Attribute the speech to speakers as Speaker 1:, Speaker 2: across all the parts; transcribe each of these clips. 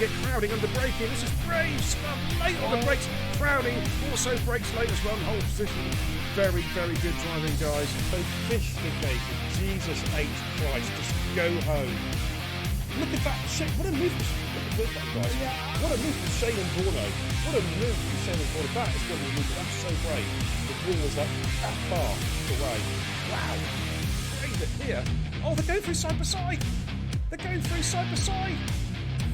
Speaker 1: get crowding under braking. This is brave stuff. Late on the brakes. Crowding also brakes late as well. And hold position. Very, very good driving, guys. So fish the gate. Jesus H. Christ. Just go home. Look at that shape. What a move. Look at that, guys. What a move from Shane and Bruno. What a move from Shane and Bruno. That is going to be a move. That's so brave. The ball was like that far away. Wow. Brave it here. Oh, they're going through side by side. They're going through side by side.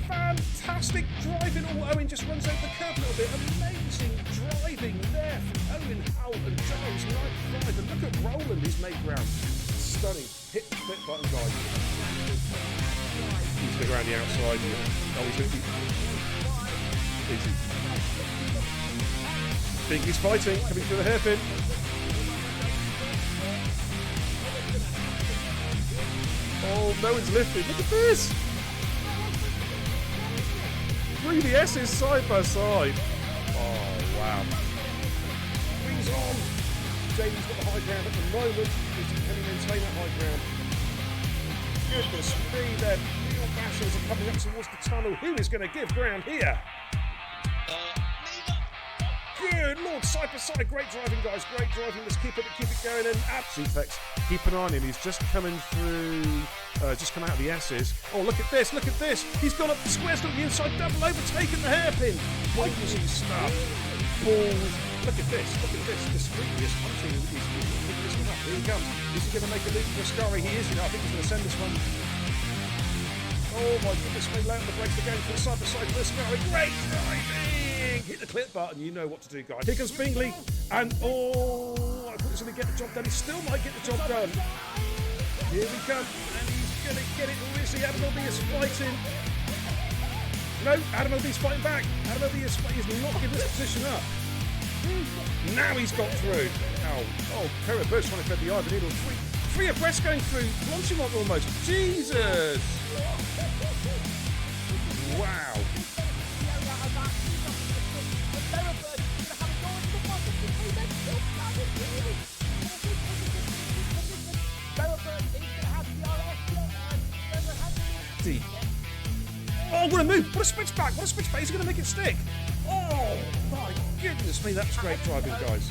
Speaker 1: Fantastic driving. Oh, Owen just runs over the curb a little bit. Amazing driving there from Owen, Howell and Giles. 95. And look at Roland, he's made ground. Stunning. Hit the flip button, guys. He's going to go around the outside. Oh, he's going to be easy. Bingley's fighting, coming through the hairpin. Oh, no one's lifted. Look at this. 3 S's side by side. Oh, wow. Wings on. Jamie's got the high ground at the moment. Can he maintain that high ground? Goodness me, their real bashers are coming up towards the tunnel. Who is going to give ground here? Good Lord, side by side. Great driving, guys. Great driving. Let's keep it going. And Suplex, keep an eye on him. He's just coming through, just come out of the S's. Oh, look at this. Look at this. He's gone up the squares, got the inside double, overtaken the hairpin. Crazy stuff. Balls. Look at this. Look at this. Discreetly is punching. He's picking this one up. Here he comes. Is he going to make a leap for Ascari? He is. I think he's going to send this one. Oh my goodness, they lay on the brakes again for the side by side for Ascari. Great driving! Hit the clip button, you know what to do, guys. Here comes Bingley, and oh, I thought he was going to get the job done. He still might get the job done. Here we come, and he's going to get it. Who is he? Adam L.B. is fighting. No, Adam L.B.'s fighting back. Adam L.B. is not giving this position up. Now he's got through. Oh, Kara Birch trying to thread the eye, but needle. Three abreast going through. Blanchimont almost. Jesus! Wow. Oh, what a move! What a switchback! What a switchback! He's going to make it stick! Oh, my goodness me, that's great driving, guys.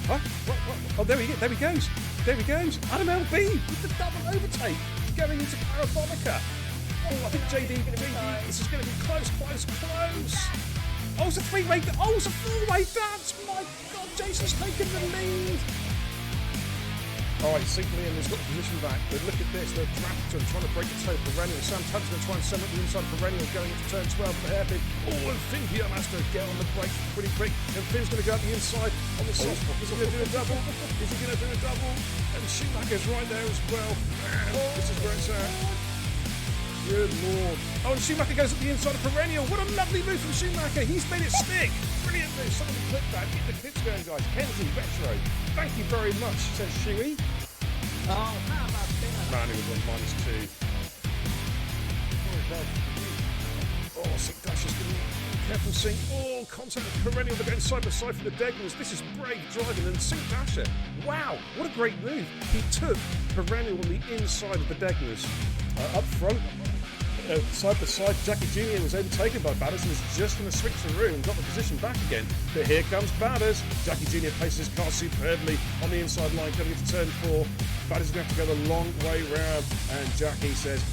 Speaker 1: Huh? What? Oh, there he goes. There he goes. Adam L.B. with the double overtake going into Parabonica. Oh, I think JD going to be. This is going to be close. Oh, it's a three-way. Oh, it's a four-way dance. My God, Jason's taking the lead. All right, Sinclair has got the position back, but look at this. They're Drafton trying to break the toe. Perennial. Sam Tubbs going to try and send up the inside. Perennial going into turn 12 for the hairpin. Oh, and Finn Pierre has to get on the brakes pretty quick. And Finn's going to go up the inside on the soft spot. Is he going to do a double? And Schumacher's right there as well. And this is where it's at. Good Lord. Oh, and Schumacher goes up the inside of Perennial. What a lovely move from Schumacher. He's made it stick. Brilliant move. Some of the clip back. Get the clips going, guys. Kenzie, Retro. Thank you very much, says Shuey.
Speaker 2: Oh, how about that?
Speaker 1: Man, he was on -2. Oh, Sink Dash is going to be careful, Sink. Oh, contact with Perennial. They're going side by side for the Degners. This is brave driving. And Sink Dasher. Wow, what a great move. He took Perennial on the inside of the Degners. Up front, side by side, Jackie Jr. was overtaken by Batters and was just going to switch through and got the position back again. But here comes Batters. Jackie Jr. places his car superbly on the inside line coming into turn 4. Batters is going to have to go the long way round. And Jackie says,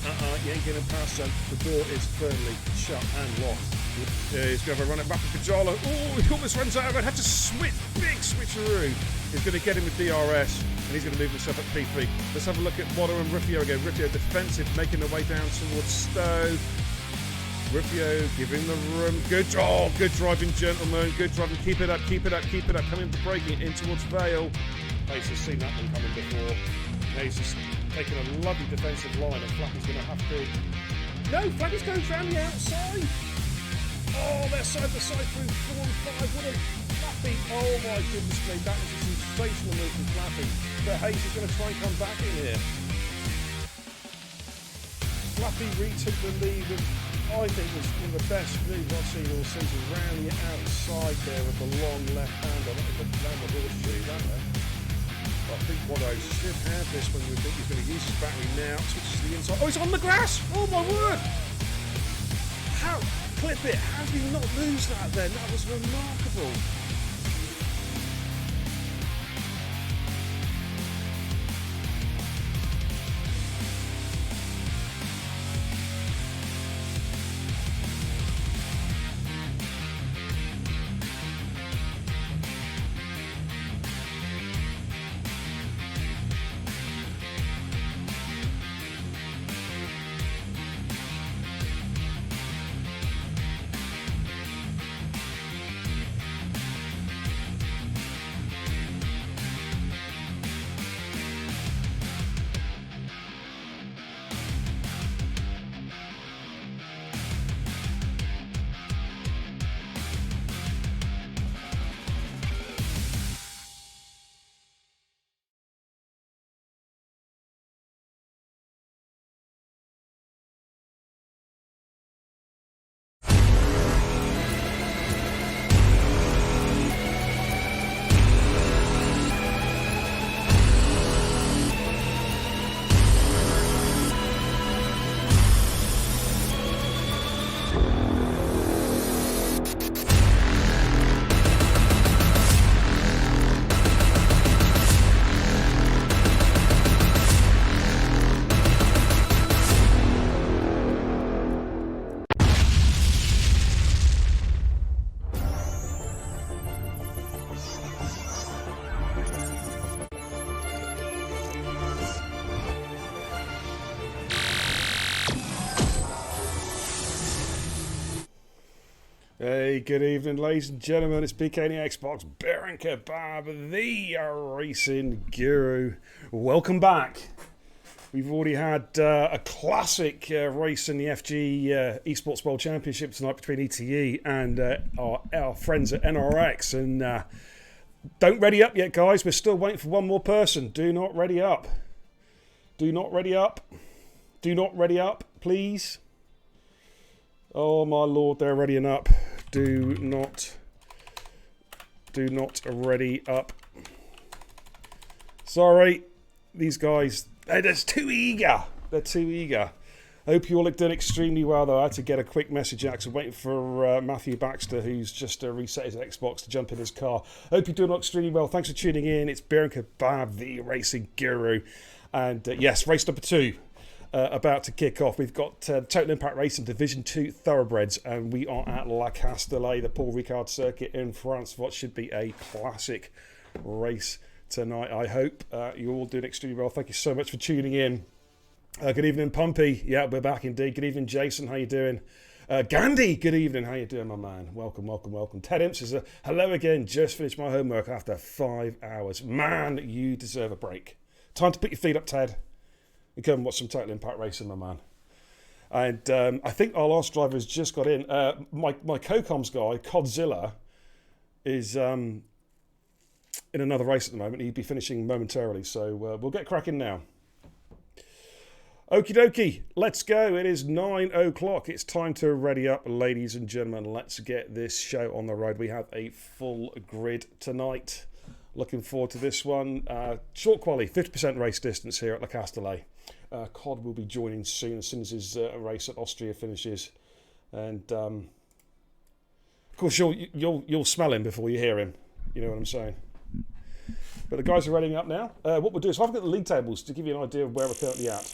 Speaker 1: you ain't getting past, son. The door is firmly shut and locked. He's going to have a run at Rapid Pajala. Oh, he almost runs out of it. Had to switch, big switcheroo. He's going to get him with DRS. And he's going to move himself up P3. Let's have a look at Watto and Rufio again. Rufio defensive, making their way down towards Stowe. Rufio giving the room. Good driving, gentlemen. Good driving. Keep it up. Coming to braking in towards Vale. Pace has seen that one coming before. Now he's just taking a lovely defensive line, and Flappy's going to have to. No, Flappy's going around the outside. Oh, they're side by side through 4 and 5. What a Flappy. Oh my goodness me, that was a sensational move from Flappy. But Hayes is going to try and come back in here. Flappy retook the lead with, I think, was one of the best moves I've seen all season. Round the outside there with the long left hand on it, with the horseshoe, that way. I think Watto should have this when we think he's going to use his battery now. Switches to the inside. Oh, he's on the grass! Oh my word! How? Clip it! How did he not lose that then? That was remarkable. Hey, good evening, ladies and gentlemen. It's BK Xbox, Baron Kebab, the racing guru. Welcome back. We've already had a classic race in the FG Esports World Championship tonight between ETE and our friends at NRX. And don't ready up yet, guys. We're still waiting for one more person. Do not ready up. Do not ready up. Do not ready up, please. Oh my lord, they're readying up. Do not ready up. Sorry, these guys, they're just too eager. They're too eager. I hope you all are doing extremely well, though. I had to get a quick message out. I'm waiting for Matthew Baxter, who's just reset his Xbox to jump in his car. I hope you're doing extremely well. Thanks for tuning in. It's Baron Kebab, the racing guru. And yes, race number 2. About to kick off. We've got Total Impact Racing Division 2 Thoroughbreds, and we are at La Castellet, the Paul Ricard circuit in France. What should be a classic race tonight. I hope you're all doing extremely well. Thank you so much for tuning in. Good evening, Pumpy. Yeah, we're back indeed. Good evening, Jason. How you doing? Gandhi, good evening. How you doing, my man? Welcome, welcome, welcome. Ted Imps is hello again. Just finished my homework after 5 hours. Man, you deserve a break. Time to put your feet up, Ted. You come and watch some Total Impact Racing, my man. And I think our last driver has just got in. My co-coms guy, Codzilla, is in another race at the moment. He'd be finishing momentarily, so we'll get cracking now. Okie dokie, let's go. It is 9 o'clock. It's time to ready up, ladies and gentlemen. Let's get this show on the road. We have a full grid tonight. Looking forward to this one. Short quali, 50% race distance here at La Castellet. Cod will be joining soon as his race at Austria finishes, and of course you'll smell him before you hear him. You know what I'm saying? But the guys are readying up now. What we'll do is I've got the league tables to give you an idea of where we're currently at.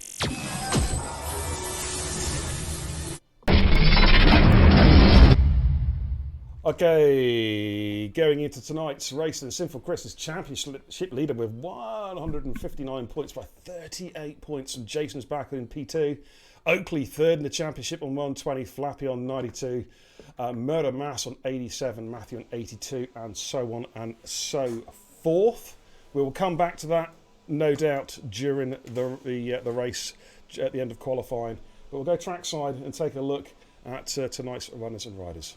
Speaker 1: Okay, going into tonight's race, the Sinful Chris is championship leader with 159 points by 38 points, and Jason's back in P2. Oakley third in the championship on 120, Flappy on 92, Murder Mass on 87, Matthew on 82, and so on and so forth. We will come back to that, no doubt, during the race at the end of qualifying. But we'll go trackside and take a look at tonight's runners and riders.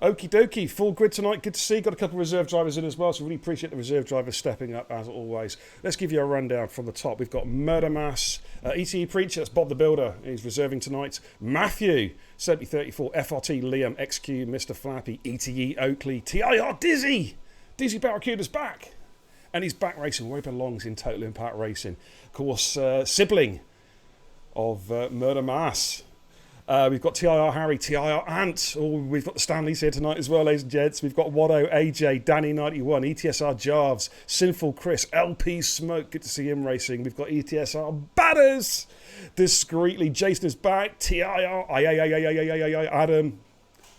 Speaker 1: Okie dokie, full grid tonight. Good to see. Got a couple of reserve drivers in as well, so really appreciate the reserve drivers stepping up as always. Let's give you a rundown from the top. We've got Murder Mass, ETE Preacher, that's Bob the Builder. He's reserving tonight. Matthew, 7034, FRT Liam, XQ, Mr. Flappy, ETE Oakley, TIR Dizzy. Dizzy Barracuda's back. And he's back racing where he belongs in Total Impact Racing. Of course, sibling of Murder Mass. We've got TIR Harry, TIR Ant. Oh, we've got the Stanleys here tonight as well, ladies and gents. We've got Watto, AJ, Danny91, ETSR Jarves, Sinful Chris, LP Smoke. Good to see him racing. We've got ETSR Batters. Discreetly, Jason is back. TIR, Adam.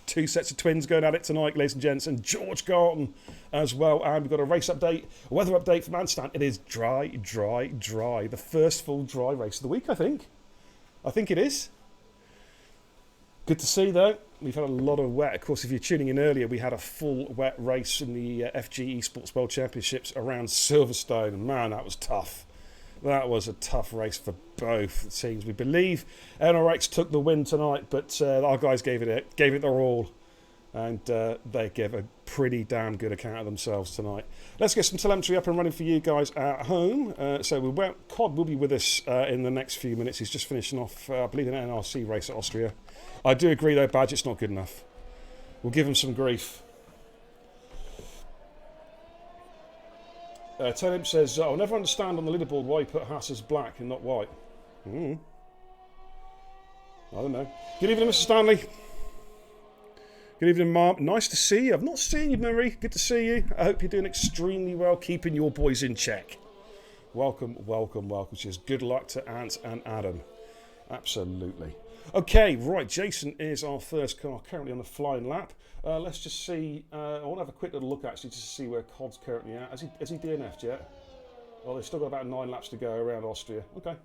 Speaker 1: Two sets of twins going at it tonight, ladies and gents. And George Garton as well. And we've got a race update, a weather update from Anstan. It is dry. The first full dry race of the week, I think. I think it is. Good to see, though. We've had a lot of wet. Of course, if you're tuning in earlier, we had a full wet race in the FGE Sports World Championships around Silverstone. Man, that was tough. That was a tough race for both teams. We believe NRX took the win tonight, but our guys gave it their all. And they gave a pretty damn good account of themselves tonight. Let's get some telemetry up and running for you guys at home. Cod will be with us in the next few minutes. He's just finishing off, I believe, an NRC race at Austria. I do agree, though, Badge, it's not good enough. We'll give him some grief. Tenimp says, I'll never understand on the leaderboard why you put Haas as black and not white. I don't know. Good evening, Mr. Stanley. Good evening, Mark. Nice to see you. I've not seen you, Marie. Good to see you. I hope you're doing extremely well, keeping your boys in check. Welcome. Cheers. Good luck to Ant and Adam. Absolutely. Okay, right. Jason is our first car, currently on the flying lap. Let's just see. I want to have a quick little look, actually, just to see where Cod's currently at. Has he DNF'd yet? Well, they've still got about 9 laps to go around Austria. Okay.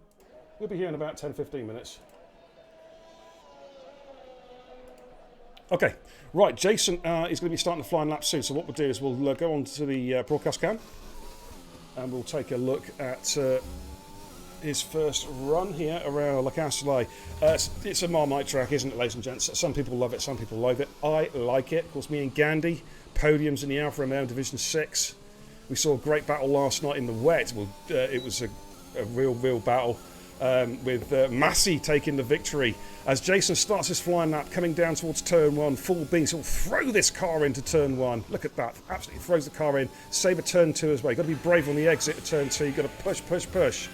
Speaker 1: We'll be here in about 10-15 minutes. Okay, right, Jason is going to be starting the flying lap soon, so what we'll do is we'll go on to the broadcast cam and we'll take a look at his first run here around Le Castellet. It's a Marmite track, isn't it, ladies and gents? Some people love it, some people loathe it. I like it. Of course, me and Gandhi, podiums in the Alfa Romeo Division 6. We saw a great battle last night in the wet. Well, it was a real battle. With Massey taking the victory as Jason starts his flying lap coming down towards turn 1, full beans. He'll throw this car into turn 1. Look at that, absolutely throws the car in. Save a turn 2 as well. You've got to be brave on the exit of turn 2. You've got to push,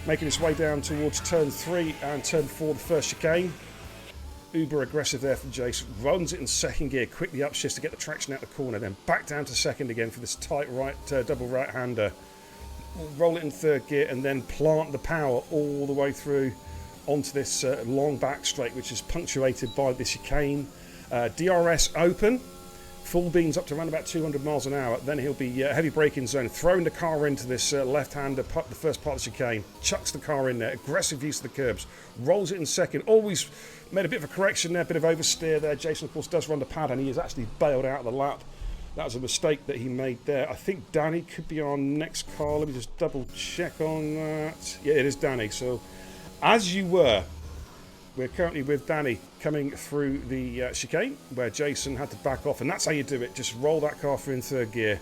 Speaker 1: making his way down towards turn 3 and turn 4, the first chicane. Uber aggressive there from Jason. Runs it in second gear, quickly upshifts to get the traction out the corner, then back down to second again for this tight double right-hander. Roll it in third gear and then plant the power all the way through onto this long back straight, which is punctuated by the chicane. DRS open, full beans up to around about 200 miles an hour. Then he'll be heavy braking zone, throwing the car into this left-hander, the first part of the chicane, chucks the car in there, aggressive use of the curbs, rolls it in second. Always made a bit of a correction there, a bit of oversteer there. Jason, of course, does run the pad and he is actually bailed out of the lap. That was a mistake that he made there. I think Danny could be our next car. Let me just double check on that. Yeah, it is Danny. So, as you were, we're currently with Danny coming through the chicane where Jason had to back off. And that's how you do it. Just roll that car through in third gear.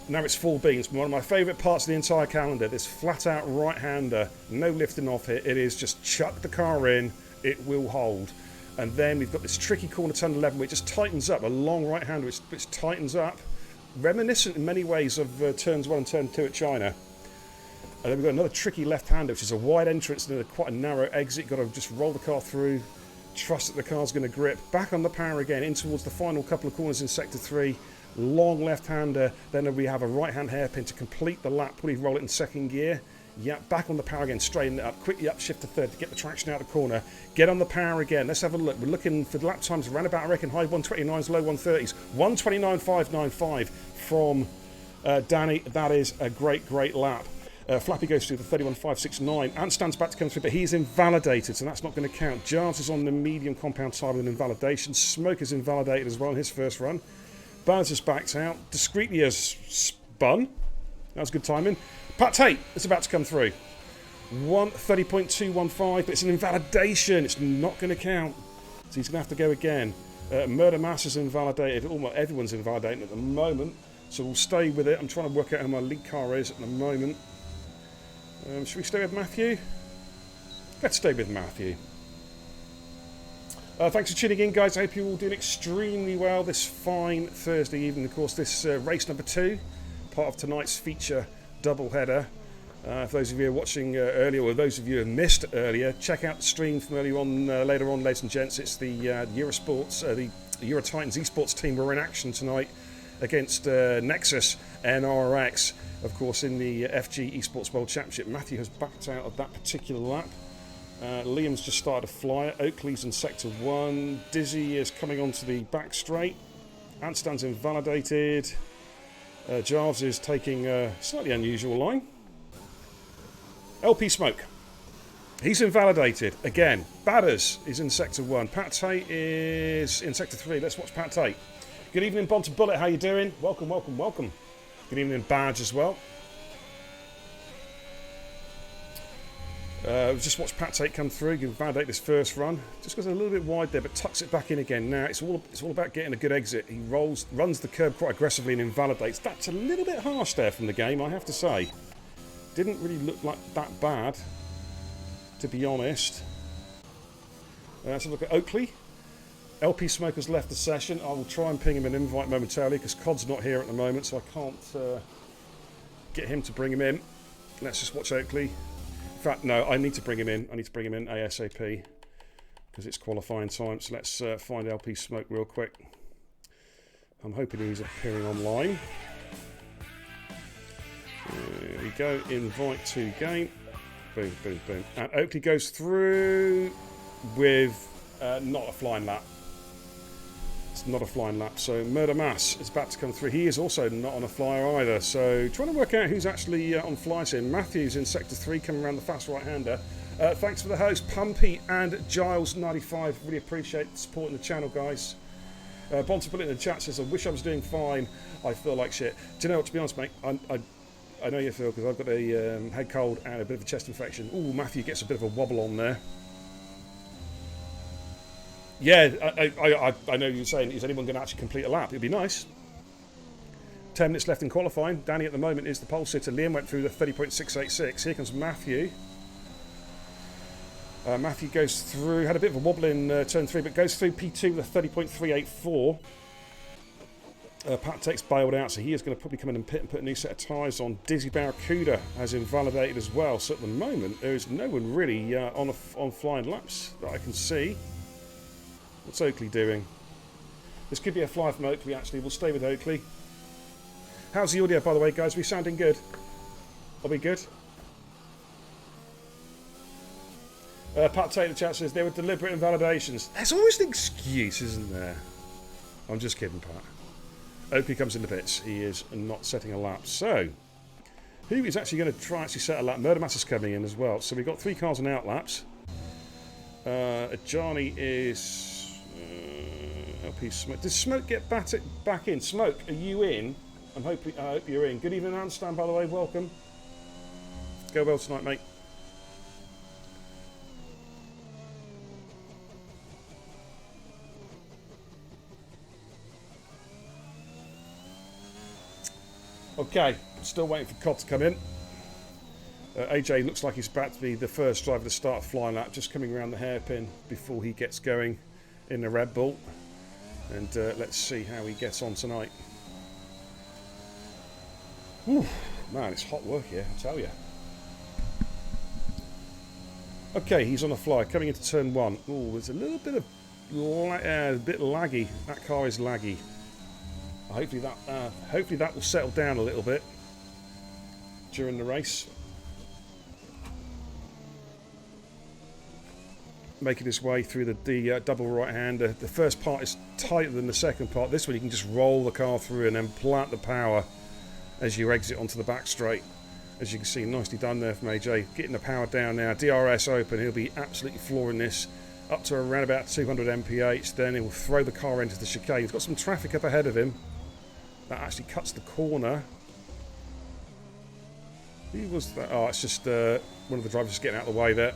Speaker 1: Now it's full beans. One of my favourite parts of the entire calendar. This flat out right-hander. No lifting off it. It is just chuck the car in. It will hold. And then we've got this tricky corner turn 11 where it just tightens up, a long right-hander which tightens up, reminiscent in many ways of turns 1 and turn 2 at China. And then we've got another tricky left-hander, which is a wide entrance and quite a narrow exit. Got to just roll the car through, trust that the car's going to grip. Back on the power again, in towards the final couple of corners in Sector 3. Long left-hander, then we have a right-hand hairpin to complete the lap, probably roll it in second gear. Yeah, back on the power again, straighten it up, quickly upshift to third to get the traction out of the corner. Get on the power again. Let's have a look. We're looking for the lap times around about, I reckon, high 129s, low 130s. 129.595 from Danny. That is a great lap. Flappy goes through the 31.569. Ant stands back to come through, but he's invalidated, so that's not going to count. Jarves is on the medium compound tire with an invalidation. Smoke is invalidated as well in his first run. Barnes has backed out. Discreetly has spun. That was good timing. Pat Tate is about to come through. 130.215, but it's an invalidation. It's not going to count. So he's going to have to go again. Murder Mass is invalidated. Almost everyone's invalidating at the moment, so we'll stay with it. I'm trying to work out how my lead car is at the moment. Should we stay with Matthew? Let's stay with Matthew. Thanks for tuning in, guys. I hope you're all doing extremely well this fine Thursday evening. Of course, this race number 2, part of tonight's feature doubleheader. For those of you who are watching earlier, or those of you who missed earlier, check out the stream from earlier on, later on, ladies and gents. It's the Eurosports, the Eurotitans esports team were in action tonight against Nexus NRX, of course, in the FG Esports World Championship. Matthew has backed out of that particular lap. Liam's just started a flyer. Oakley's in sector 1. Dizzy is coming onto the back straight. Antstan's invalidated. Jarves is taking a slightly unusual line. LP Smoke, he's invalidated again. Badders is in sector 1. Pat Tate is in sector 3. Let's watch Pat Tate. Good evening, Bonta Bullet. How you doing? Welcome, welcome, welcome. Good evening, Badge as well. We've just watched Pat Tate come through. You can validate this first run. Just goes a little bit wide there, but tucks it back in again. Now it's all about getting a good exit. He runs the curb quite aggressively and invalidates. That's a little bit harsh there from the game, I have to say. Didn't really look like that bad, to be honest. Let's have a look at Oakley. LP Smoker's left the session. I will try and ping him an invite momentarily because Cod's not here at the moment, so I can't get him to bring him in. Let's just watch Oakley. In fact, no, I need to bring him in. I need to bring him in ASAP because it's qualifying time. So let's find LP Smoke real quick. I'm hoping he's appearing online. There we go. Invite to game. Boom, boom, boom. And Oakley goes through with not a flying lap. It's not a flying lap. So Murder Mass is about to come through. He is also not on a flyer either. So trying to work out who's actually on flyers here. Matthew's in sector 3 coming around the fast right-hander. Thanks for the host, Pumpy and Giles95. Really appreciate the support in the channel, guys. Bonta Bullet in the chat says, I wish I was doing fine. I feel like shit. Do you know what, to be honest, mate, I know you feel because I've got a head cold and a bit of a chest infection. Ooh, Matthew gets a bit of a wobble on there. Yeah, I know you're saying, is anyone going to actually complete a lap? It'd be nice. 10 minutes left in qualifying. Danny at the moment is the pole sitter. Liam went through the 30.686. Here comes Matthew. Matthew goes through, had a bit of a wobble in turn 3, but goes through P2 with a 30.384. Pat Tate's bailed out, so he is going to probably come in and pit and put a new set of tyres on. Dizzy Barracuda has invalidated as well. So at the moment, there is no one really on flying laps that I can see. What's Oakley doing? This could be a fly from Oakley, actually. We'll stay with Oakley. How's the audio, by the way, guys? Are we sounding good? Are we good? Pat Tate in the chat says, there were deliberate invalidations. There's always an excuse, isn't there? I'm just kidding, Pat. Oakley comes in the pits. He is not setting a lap. So, who is actually going to try actually set a lap? Murder Mass is coming in as well. So we've got 3 cars on out laps. Johnny is... LP Smoke. Does Smoke get back in? Smoke, are you in? I hope you're in. Good evening, Anstan, by the way. Welcome. Go well tonight, mate. Okay, still waiting for Cod to come in. AJ looks like he's about to be the first driver to start a flying lap, just coming around the hairpin before he gets going in the Red Bull. And let's see how he gets on tonight. Whew, man, it's hot work here, I tell you. Okay, he's on a fly, coming into turn 1. Oh, there's a little bit of a bit laggy. That car is laggy. Hopefully that will settle down a little bit during the race. Making his way through the double right-hander. The first part is tighter than the second part. This one you can just roll the car through and then plant the power as you exit onto the back straight. As you can see, nicely done there from AJ. Getting the power down now. DRS open. He'll be absolutely flooring this up to around about 200 mph. Then he'll throw the car into the chicane. He's got some traffic up ahead of him. That actually cuts the corner. Who was that? Oh, it's just one of the drivers just getting out of the way there.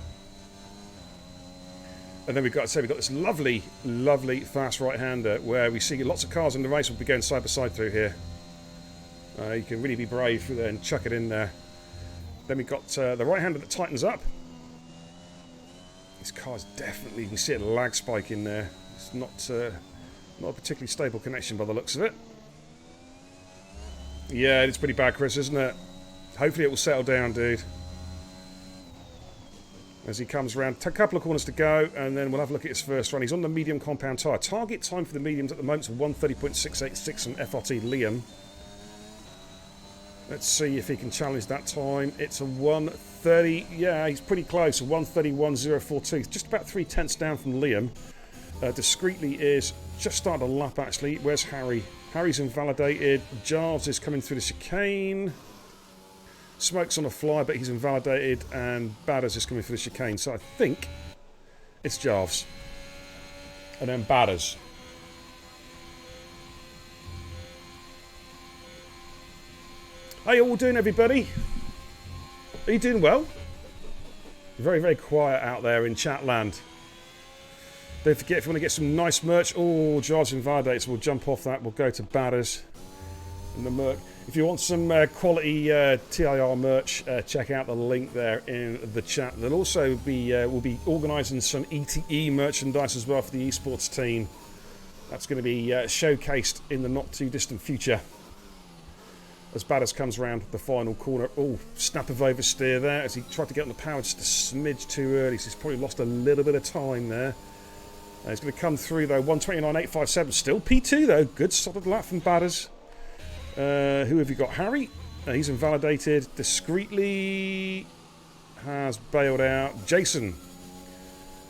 Speaker 1: And then we've got this lovely, lovely fast right-hander where we see lots of cars in the race will be going side by side through here. You can really be brave through there and chuck it in there. Then we've got the right-hander that tightens up. This car's definitely, you can see a lag spike in there. It's not a particularly stable connection by the looks of it. Yeah, it's pretty bad, Chris, isn't it? Hopefully it will settle down, dude. As he comes around, a couple of corners to go, and then we'll have a look at his first run. He's on the medium compound tyre. Target time for the mediums at the moment is 1:30.686 on FRT Liam. Let's see if he can challenge that time. It's a 1:30. Yeah, he's pretty close. 1:31.042. Just about 3/10 down from Liam. Discreetly is just started a lap, actually. Where's Harry? Harry's invalidated. Jarves is coming through the chicane. Smoke's on a fly, but he's invalidated. And Badders is coming through the chicane. So I think it's Jarves. And then Badders. How you all doing, everybody? Are you doing well? Very, very quiet out there in chat land. Don't forget, if you want to get some nice merch, oh, Jarves invalidates, we'll jump off that. We'll go to Badders and the merch. If you want some quality TIR merch, check out the link there in the chat. There'll also be we'll be organising some ETE merchandise as well for the esports team. That's going to be showcased in the not too distant future. As Badders comes around the final corner. Oh, snap of oversteer there as he tried to get on the power just a smidge too early. So he's probably lost a little bit of time there. He's going to come through though. 1:29.857. Still P2 though. Good solid lap from Badders. Who have you got? Harry. He's invalidated. Discreetly has bailed out. Jason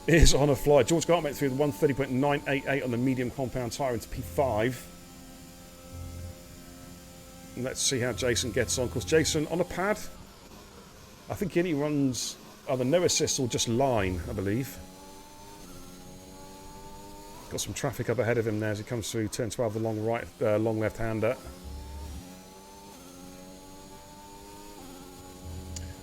Speaker 1: is on a fly. George Gart went through the 1:30.988 on the medium compound tyre into P5. Let's see how Jason gets on. Of course, Jason on a pad. I think he only runs either no assist or just line, I believe. Got some traffic up ahead of him there as he comes through turn 12, the long left-hander.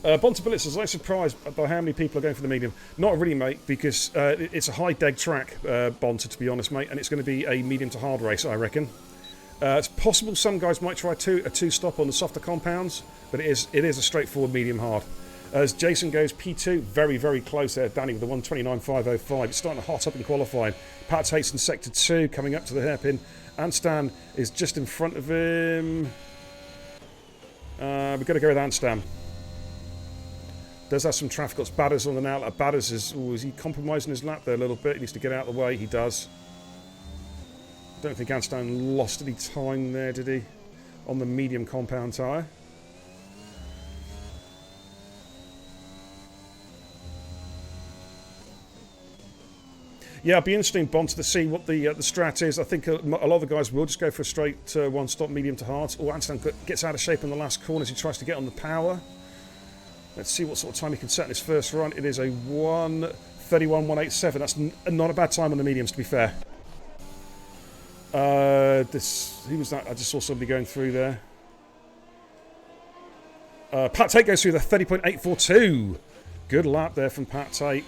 Speaker 1: Bonta says, I'm surprised by how many people are going for the medium. Not really, mate, because it's a high deg track, Bonta, to be honest, mate, and it's going to be a medium to hard race, I reckon. It's possible some guys might try a two-stop on the softer compounds, but it is a straightforward medium-hard. As Jason goes P2, very, very close there, Danny, with the 1:29.505. It's starting to hot up in qualifying. Pat Tate's in Sector 2, coming up to the hairpin. Anstan is just in front of him. We've got to go with Anstan. Does have some traffic. Got Badders on the now. Badders is he compromising his lap there a little bit? He needs to get out of the way. He does. Don't think Anstan lost any time there, did he? On the medium compound tyre. Yeah, it'll be interesting, Bont, to see what the strat is. I think a lot of the guys will just go for a straight one-stop medium to hard. Oh, Anstan gets out of shape in the last corner as he tries to get on the power. Let's see what sort of time he can set in his first run. It is a 1:31.187. That's not a bad time on the mediums, to be fair. Who was that? I just saw somebody going through there. Pat Tate goes through the 30.842. Good lap there from Pat Tate.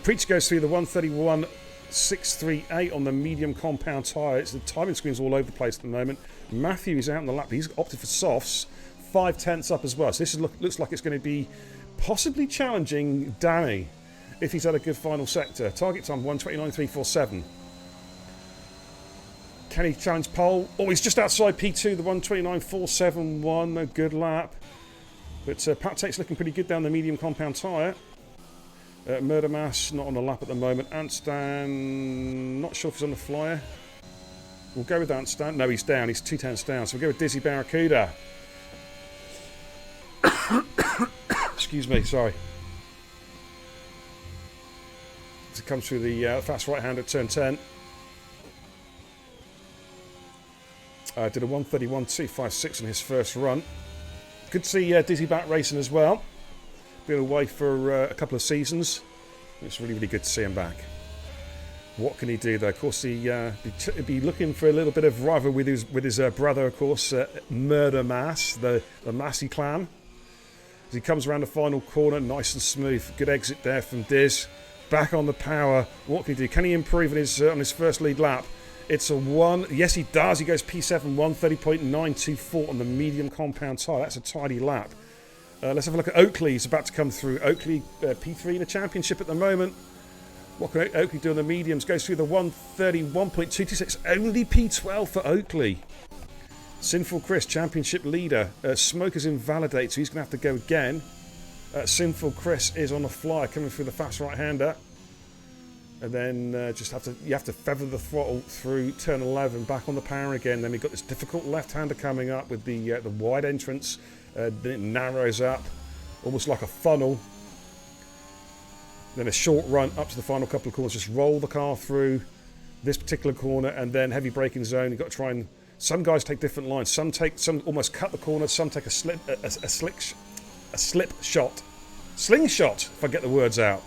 Speaker 1: Preach goes through the 1:31.638 on the medium compound tyre. The timing screen's all over the place at the moment. Matthew is out in the lap. He's opted for softs. 5/10 up as well. So this looks like it's going to be possibly challenging Danny if he's had a good final sector. Target time 1:29.347. Can he challenge pole? Oh, he's just outside P2, the 1:29.471. A good lap. But Pat Tate's looking pretty good down the medium compound tyre. Murder Mass, not on the lap at the moment. Antstan, not sure if he's on the flyer. We'll go with Antstan. No, he's down. He's 2/10 down. So we'll go with Dizzy Barracuda. Excuse me, sorry. As it comes through the fast right hand at turn 10. Did a 1:31.256 in his first run. Good to see Dizzy back racing as well. Been away for a couple of seasons. It's really, really good to see him back. What can he do though? Of course, he'd be looking for a little bit of rivalry with his brother, of course, Murder Mass, the Massey clan. As he comes around the final corner, nice and smooth. Good exit there from Diz. back on the power. What can he do? Can he improve on his first lead lap? It's a 1. Yes, he does. He goes P7, 130.924 on the medium compound tyre. That's a tidy lap. Let's have a look at Oakley. He's about to come through. Oakley, P3 in the championship at the moment. What can Oakley do on the mediums? Goes through the 131.226. Only P12 for Oakley. Sinful Chris, championship leader. Smokers invalidate, so he's going to have to go again. Sinful Chris is on the fly, coming through the fast right-hander. And then you have to feather the throttle through turn 11, back on the power again. Then we've got this difficult left-hander coming up with the wide entrance. Then it narrows up, almost like a funnel. Then a short run up to the final couple of corners. Just roll the car through this particular corner, and then heavy braking zone. You've got to try and. Some guys take different lines. Some almost cut the corner. Some take a slip shot, slingshot. If I get the words out.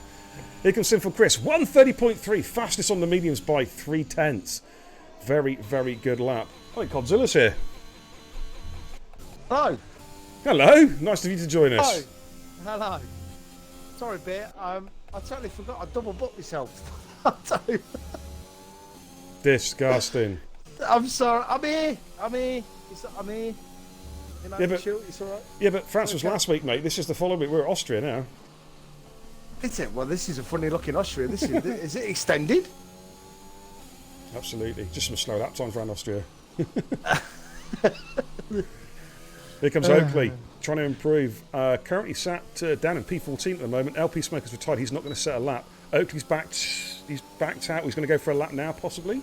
Speaker 1: Here comes Sinful Chris, 130.3, fastest on the mediums by 0.3. Very, very good lap. I think Godzilla's here.
Speaker 3: Hello.
Speaker 1: Hello, nice of you to join us.
Speaker 3: Hello. Sorry, Bear. I totally forgot. I double booked myself.
Speaker 1: Disgusting.
Speaker 3: I'm sorry. I'm here. I'm here. You know,
Speaker 1: Yeah, but-
Speaker 3: it's all right.
Speaker 1: Yeah, but France was last week, mate. This is the following week. We're at Austria now.
Speaker 3: Is it? Well, this is a funny looking Austria. This is it extended?
Speaker 1: Absolutely. Just some slow lap times around Austria. Here comes Oakley, trying to improve. Currently sat down in P14 at the moment. LP Smoker's retired. He's not going to set a lap. Oakley's backed. He's backed out. He's going to go for a lap now, possibly.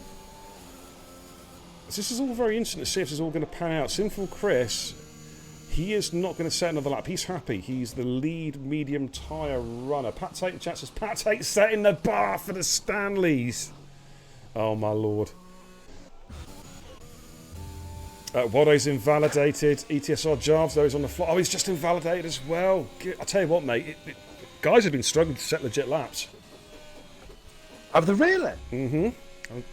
Speaker 1: So this is all very interesting to see if this is all going to pan out. Sinful Chris, he is not going to set another lap. He's happy. He's the lead medium tyre runner. Pat Tate in chat says, Pat Tate setting the bar for the Stanleys. Oh, my Lord. Wado's invalidated. ETSR Jarves, though, is on the fly. Oh, he's just invalidated as well. I'll tell you what, mate. Guys have been struggling to set legit laps.
Speaker 3: Have they really?
Speaker 1: Mm-hmm.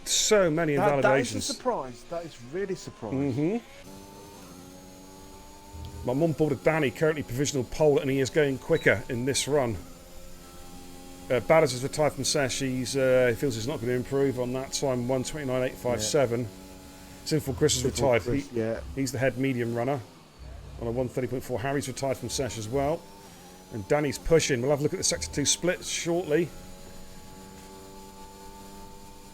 Speaker 1: So many invalidations.
Speaker 3: That is a surprise. That is really surprising.
Speaker 1: My mum boarded Danny, currently provisional pole, and he is going quicker in this run. Badders is retired from Sesh. He feels he's not going to improve on that time, 129.857. Sinful Chris is retired. He's the head medium runner on a 130.4. Harry's retired from Sesh as well. And Danny's pushing. We'll have a look at the Sector 2 split shortly.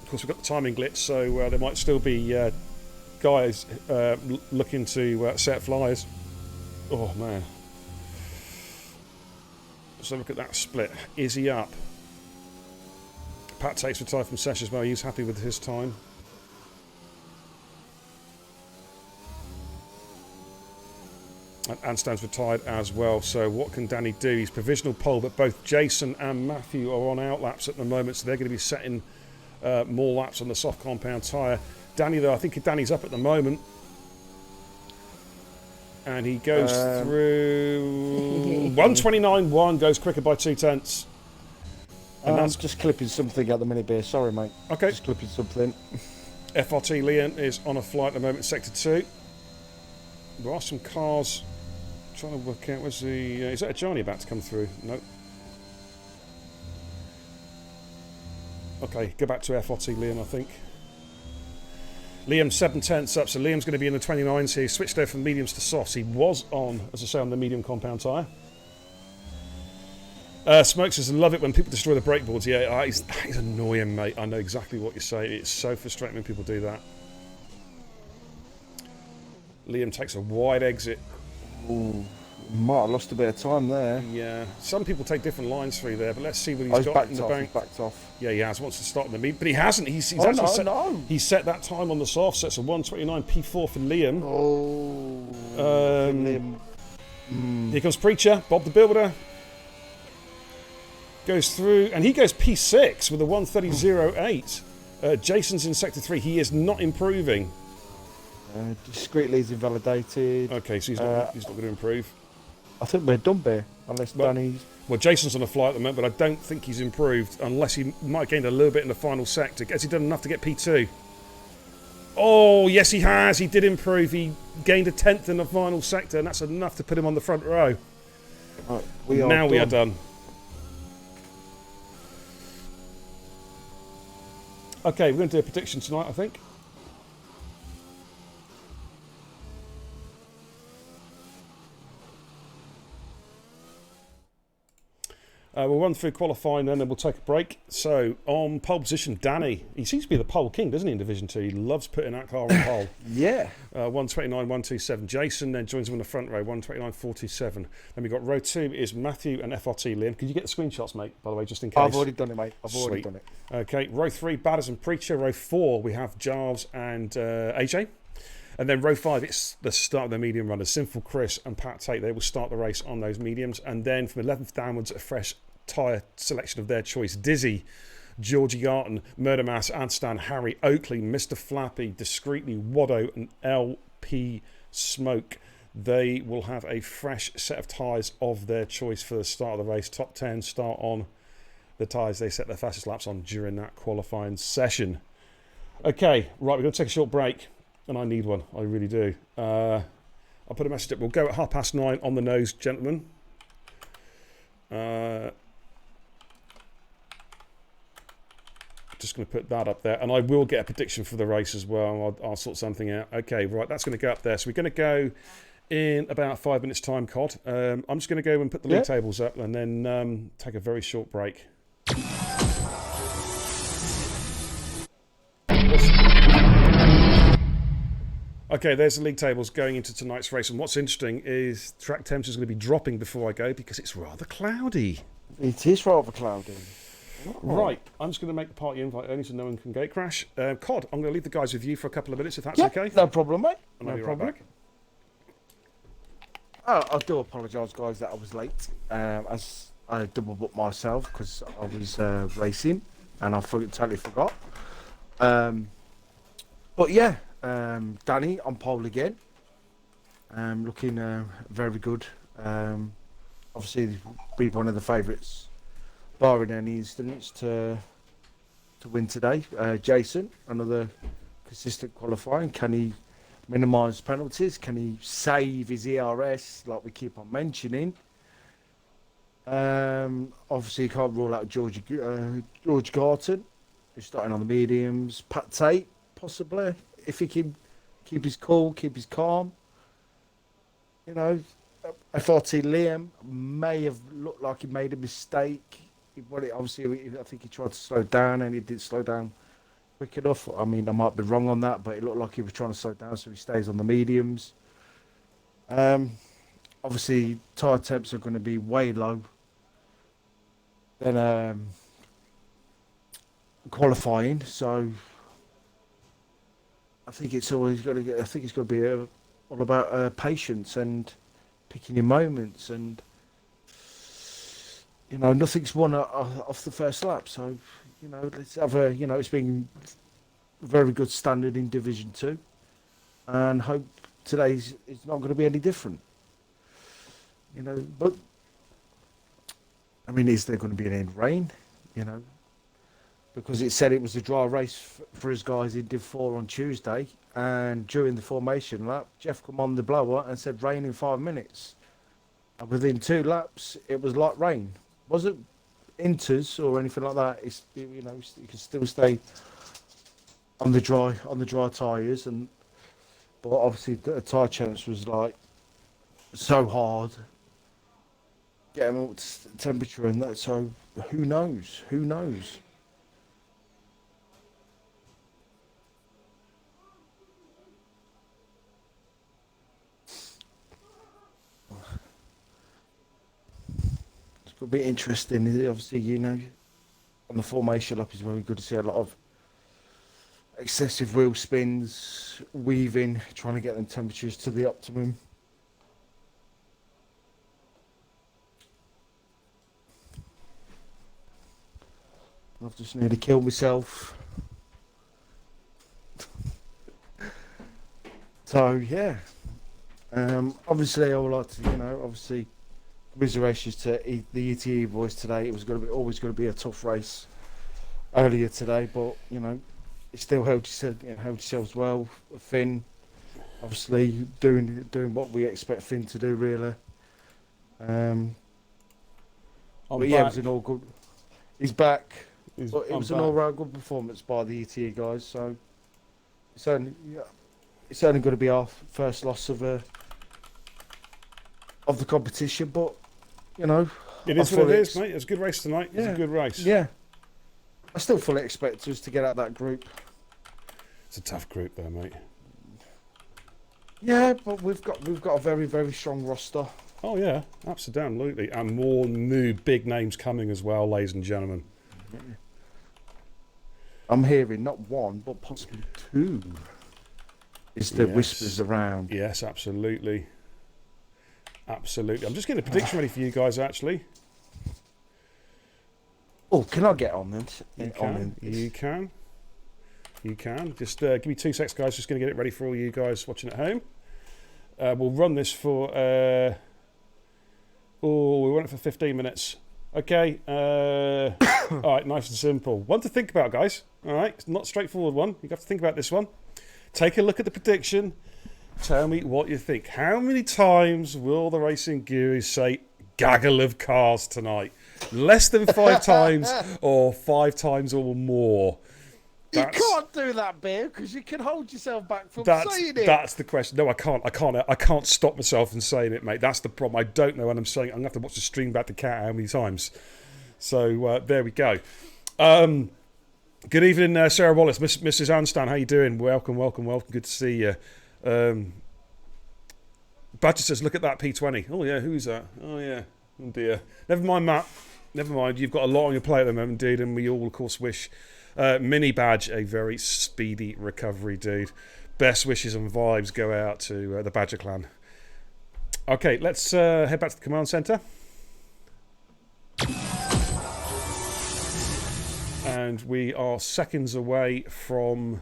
Speaker 1: Of course, we've got the timing glitch, so there might still be guys looking to set flyers. Oh, man. Let's have a look at that split. Is he up? Pat takes retired from Sesh as well. He's happy with his time. And Anstan's retired as well. So what can Danny do? He's provisional pole, but both Jason and Matthew are on outlaps at the moment, so they're going to be setting more laps on the soft compound tyre. Danny, though, I think Danny's up at the moment. And he goes through 129.1, goes quicker by 0.2. And
Speaker 3: I'm just clipping something at the minute, Beer. Sorry, mate.
Speaker 1: Okay.
Speaker 3: Just clipping something.
Speaker 1: FRT Leon is on a flight at the moment, Sector 2. There are some cars trying to work out, where's the... is that a Johnny about to come through? No. Okay, go back to FRT Liam, I think. Liam's 7/10 up, so Liam's going to be in the 29s here. He switched there from mediums to softs. He was on, as I say, on the medium compound tyre. Smokes doesn't love it when people destroy the brake boards. Yeah, he's annoying, mate. I know exactly what you say. It's so frustrating when people do that. Liam takes a wide exit.
Speaker 3: Ooh, might have lost a bit of time there.
Speaker 1: Yeah, some people take different lines through there, but let's see what he's got in the bank.
Speaker 3: He's backed off.
Speaker 1: Yeah, he has. Wants to start in the meet, but he hasn't. He's set that time on the soft. Sets a 129 P4 for Liam.
Speaker 3: Oh, Liam.
Speaker 1: Here comes Preacher, Bob the Builder. Goes through, and he goes P6 with a 130.08. Jason's in Sector 3. He is not improving.
Speaker 3: Discreetly is invalidated.
Speaker 1: Okay, so he's not going to improve.
Speaker 3: I think we're done, Bear, unless Danny's...
Speaker 1: Well, Jason's on a flight at the moment, but I don't think he's improved, unless he might have gained a little bit in the final sector. Has he done enough to get P2? Oh, yes, he has. He did improve. He gained a 10th in the final sector, and that's enough to put him on the front row.
Speaker 3: Right, we are
Speaker 1: done. Okay, we're going to do a prediction tonight, I think. We'll run through qualifying then and we'll take a break. So, on pole position, Danny. He seems to be the pole king, doesn't he, in Division 2? He loves putting that car on pole.
Speaker 3: Yeah.
Speaker 1: 129.127. Jason then joins him on the front row, 129.47. Then we've got row 2 is Matthew and FRT Liam. Could you get the screenshots, mate, by the way, just in case?
Speaker 3: I've already done it, mate. I've already
Speaker 1: Sweet.
Speaker 3: done it.
Speaker 1: Okay, row 3, Batters and Preacher. Row 4, we have Giles and AJ. And then row 5, it's the start of the medium runners. Sinful Chris and Pat Tate, they will start the race on those mediums. And then from 11th downwards, a fresh tyre selection of their choice. Dizzy, Georgie Garton, Murder Mass, Anstan, Harry, Oakley, Mr. Flappy, Discreetly, Waddo and LP Smoke. They will have a fresh set of tyres of their choice for the start of the race. Top 10 start on the tyres they set their fastest laps on during that qualifying session. Okay, right, we're going to take a short break. And I need one, I really do. I'll put a message up. We'll go at 9:30 on the nose, gentlemen. Just going to put that up there. And I will get a prediction for the race as well. I'll sort something out. Okay, right, that's going to go up there. So we're going to go in about 5 minutes' time, Cod. I'm just going to go and put the league tables up and then take a very short break. Okay, there's the league tables going into tonight's race. And what's interesting is track temperature is going to be dropping before I go because it's rather cloudy.
Speaker 3: It is rather cloudy. Oh.
Speaker 1: Right, I'm just going to make the party invite only so no one can gate crash. Cod, I'm going to leave the guys with you for a couple of minutes if that's okay.
Speaker 3: No problem, mate.
Speaker 1: And I'll
Speaker 3: no
Speaker 1: be
Speaker 3: problem.
Speaker 1: right back.
Speaker 3: I do apologise, guys, that I was late. As I double booked myself because I was racing and I totally forgot. But yeah, Danny on pole again. Looking very good. Obviously, be one of the favourites, barring any incidents, to win today. Jason, another consistent qualifying. Can he minimise penalties? Can he save his ERS like we keep on mentioning? Obviously, you can't rule out George Garton, who's starting on the mediums. Pat Tate, possibly, if he can keep his cool, keep his calm. You know, FRT Liam may have looked like he made a mistake. Obviously, I think he tried to slow down and he didn't slow down quick enough. I mean, I might be wrong on that, but it looked like he was trying to slow down, so he stays on the mediums. Obviously, tyre temps are going to be way low. Then qualifying, so I think it's always going to get. I think it's going to be all about patience and picking your moments, and you know, nothing's won off the first lap. So you know, let's have a. You know, it's been a very good standard in Division 2, and hope today's it's not going to be any different. You know, but I mean, is there going to be any rain? You know, because it said it was a dry race for us guys in Div 4 on Tuesday, and during the formation lap, Jeff come on the blower and said rain in 5 minutes. And within 2 laps, it was like rain. Wasn't inters or anything like that. It's, you know, you can still stay on the dry tyres, and but obviously the tyre challenge was like so hard. Get them up to temperature and that. So who knows? Who knows? It's going to be interesting. Obviously, you know, on the formation lap is very good to see a lot of excessive wheel spins, weaving, trying to get them temperatures to the optimum. I've just nearly killed myself. So yeah, obviously I would like to, you know, obviously commiserations to the ETE boys today. It was going to be always going to be a tough race earlier today, but you know, it still held yourselves well. Finn, obviously doing what we expect Finn to do, really. But yeah, it was an all good. He's back. But it was an all-round good performance by the ETA guys. So it's only going to be our first loss of the competition. But you know,
Speaker 1: It is what it is, mate. It's a good race tonight. It's a good race.
Speaker 3: Yeah, I still fully expect us to get out of that group.
Speaker 1: It's a tough group, though, mate.
Speaker 3: Yeah, but we've got a very, very strong roster.
Speaker 1: Oh yeah, absolutely, and more new big names coming as well, ladies and gentlemen.
Speaker 3: I'm hearing not one, but possibly two. Is the whispers around?
Speaker 1: Yes, absolutely. Absolutely. I'm just getting a prediction ready for you guys, actually.
Speaker 3: Oh, can I get on then?
Speaker 1: You can. Just give me 2 seconds, guys. Just going to get it ready for all you guys watching at home. We'll run this for... we run it for 15 minutes. Okay. All right, nice and simple. One to think about, guys. All right, it's not a straightforward one. You have to think about this one. Take a look at the prediction. Tell me what you think. How many times will the racing gurus say gaggle of cars tonight? Less than 5 times or 5 times or more?
Speaker 3: You can't do that, Bear, because you can hold yourself back from saying it.
Speaker 1: That's the question. No, I can't stop myself from saying it, mate. That's the problem. I don't know when I'm saying it. I'm going to have to watch the stream back to count how many times. So there we go. Good evening, Sarah Wallace, Mrs. Anstan. How you doing? Welcome. Good to see you. Badger says, look at that P20. Oh, yeah, who's that? Oh, yeah. Oh, dear. Never mind, Matt. Never mind. You've got a lot on your plate at the moment, dude, and we all, of course, wish Mini Badge a very speedy recovery, dude. Best wishes and vibes go out to the Badger clan. Okay, let's head back to the command centre. And we are seconds away from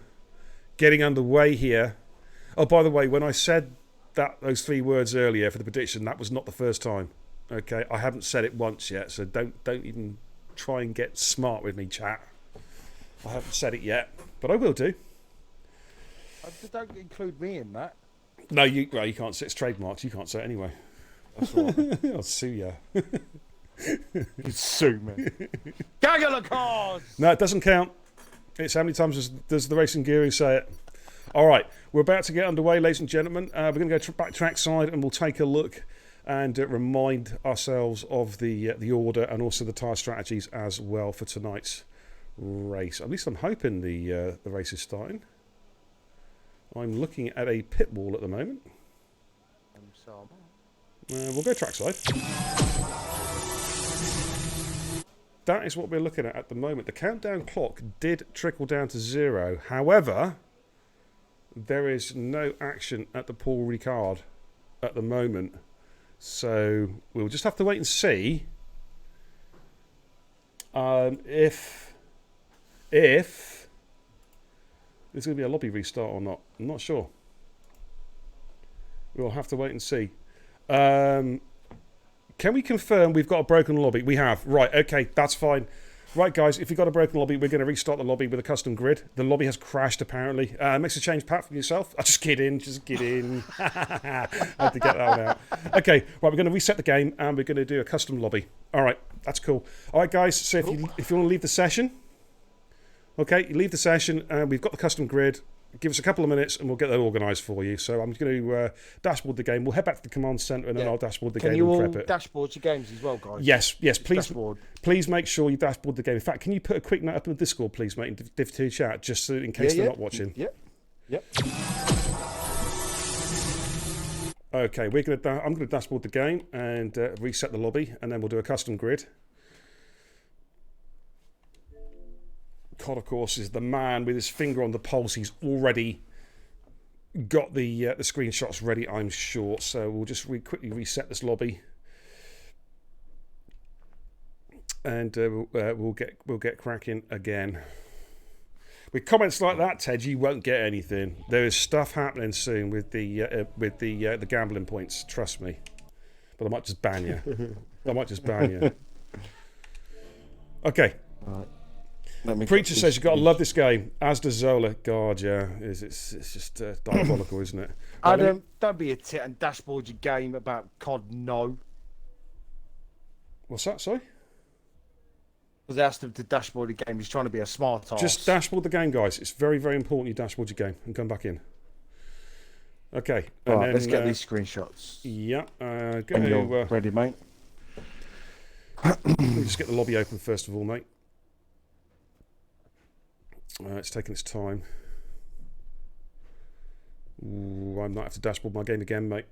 Speaker 1: getting underway here. Oh, by the way, when I said those 3 words earlier for the prediction, that was not the first time. Okay, I haven't said it once yet, so don't even try and get smart with me, chat. I haven't said it yet, but I will do.
Speaker 3: Don't include me in that.
Speaker 1: No, you can't say it's trademarks. You can't say it anyway. That's right. I'll sue you.
Speaker 3: You sue me. Gaggle of cars!
Speaker 1: No, it doesn't count. It's how many times does the racing guru say it? All right, we're about to get underway, ladies and gentlemen. We're going to go back trackside and we'll take a look and remind ourselves of the order and also the tyre strategies as well for tonight's race. At least I'm hoping the race is starting. I'm looking at a pit wall at the moment. We'll go trackside. That is what we're looking at the moment. The countdown clock did trickle down to 0. However, there is no action at the Paul Ricard at the moment. So we'll just have to wait and see if there's going to be a lobby restart or not. I'm not sure. We'll have to wait and see. Can we confirm we've got a broken lobby? We have. Right, okay, that's fine. Right, guys, if you've got a broken lobby, we're going to restart the lobby with a custom grid. The lobby has crashed, apparently. Makes a change, Pat, for yourself. I'm just kidding. I had to get that one out. Okay, right, we're going to reset the game, and we're going to do a custom lobby. All right, that's cool. All right, guys, so if you want to leave the session, okay, you leave the session, and we've got the custom grid. Give us a couple of minutes and we'll get that organised for you. So I'm going to dashboard the game. We'll head back to the command centre and then I'll dashboard the game and prep it.
Speaker 3: Can you all dashboard your games as well, guys?
Speaker 1: Yes, please make sure you dashboard the game. In fact, can you put a quick note up in the Discord, please, mate, in Div2 chat, just so in case they're not watching?
Speaker 3: Yep.
Speaker 1: Okay, I'm going to dashboard the game and reset the lobby, and then we'll do a custom grid. Cod, of course, is the man with his finger on the pulse. He's already got the screenshots ready, I'm sure. So we'll just quickly reset this lobby, and we'll get cracking again. With comments like that, Ted, you won't get anything. There is stuff happening soon with the gambling points. Trust me. But I might just ban you. Okay.
Speaker 3: All right.
Speaker 1: Preacher says you've got to love this game, as does Zola. God, yeah, it's just diabolical, isn't it? Right,
Speaker 3: Adam, don't be a tit and dashboard your game about COD. No.
Speaker 1: What's that? Sorry.
Speaker 3: Because I asked him to dashboard the game. He's trying to be a smart ass.
Speaker 1: Just dashboard the game, guys. It's very, very important you dashboard your game and come back in. Okay.
Speaker 3: All
Speaker 1: and
Speaker 3: right,
Speaker 1: then,
Speaker 3: let's get these screenshots.
Speaker 1: Yeah. Go
Speaker 3: And you're
Speaker 1: to,
Speaker 3: ready, mate.
Speaker 1: let me just get the lobby open first of all, mate. It's taking its time. Ooh, I might have to dashboard my game again, mate.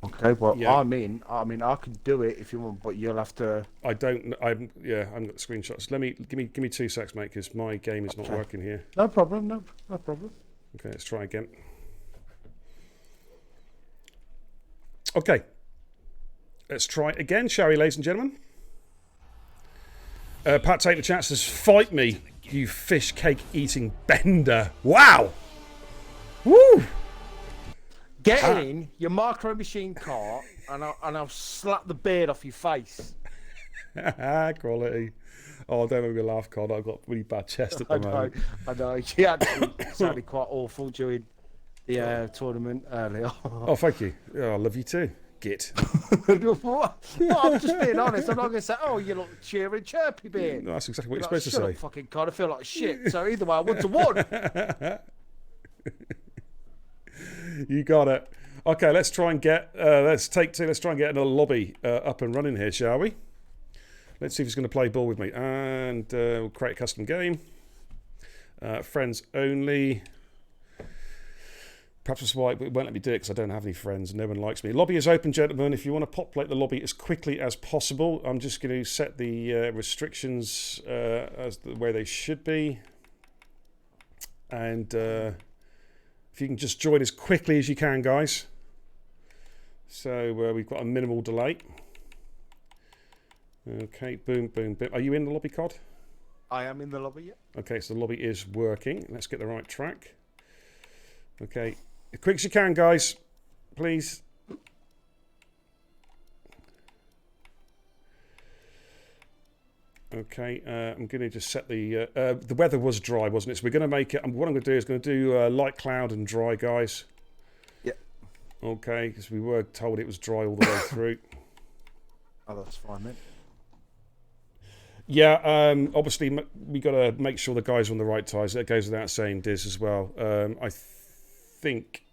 Speaker 3: Okay, well,
Speaker 1: Yeah.
Speaker 3: I mean, I can do it if you want, but you'll have to.
Speaker 1: I don't. I haven't got the screenshots. Give me 2 secs, mate, because my game is not
Speaker 3: Okay.
Speaker 1: working here.
Speaker 3: No problem. No problem.
Speaker 1: Okay, let's try again. Okay, let's try it again, shall we, ladies and gentlemen? Pat Take the Chat says, "Fight me, you fish cake eating bender." Wow. Woo.
Speaker 3: Get in your micro machine car, and I'll slap the beard off your face.
Speaker 1: Quality. Oh, don't make me laugh, Cod. I've got a really bad chest at the moment.
Speaker 3: I know. She actually sounded quite awful during the tournament earlier.
Speaker 1: Oh, thank you. Oh, I love you too. Git.
Speaker 3: Well, I'm just being honest. I'm not going to say, "Oh, you look cheery, chirpy beard."
Speaker 1: No, that's exactly what you're
Speaker 3: Like,
Speaker 1: supposed to
Speaker 3: shut
Speaker 1: say.
Speaker 3: up, fucking God, I feel like shit. So either way, I want to one.
Speaker 1: You got it. Okay, let's try and get. Let's try and get another lobby up and running here, shall we? Let's see if he's going to play ball with me. And we'll create a custom game. Friends only. Perhaps that's why it won't let me do it because I don't have any friends and no one likes me. Lobby is open, gentlemen. If you want to populate the lobby as quickly as possible, I'm just going to set the restrictions as the way they should be. And if you can just join as quickly as you can, guys. So we've got a minimal delay. Okay, boom, boom, boom. Are you in the lobby, Cod?
Speaker 3: I am in the lobby, yeah.
Speaker 1: Okay, so the lobby is working. Let's get the right track. Okay, as quick as you can, guys, please. Okay, I'm going to just set the weather was dry, wasn't it? So we're going to make it. What I'm going to do is going to do light cloud and dry, guys.
Speaker 3: Yeah.
Speaker 1: Okay, because we were told it was dry all the way through.
Speaker 3: Oh, that's fine, mate.
Speaker 1: Yeah, obviously we got to make sure the guys are on the right tyres. That goes without saying, Diz, as well. I think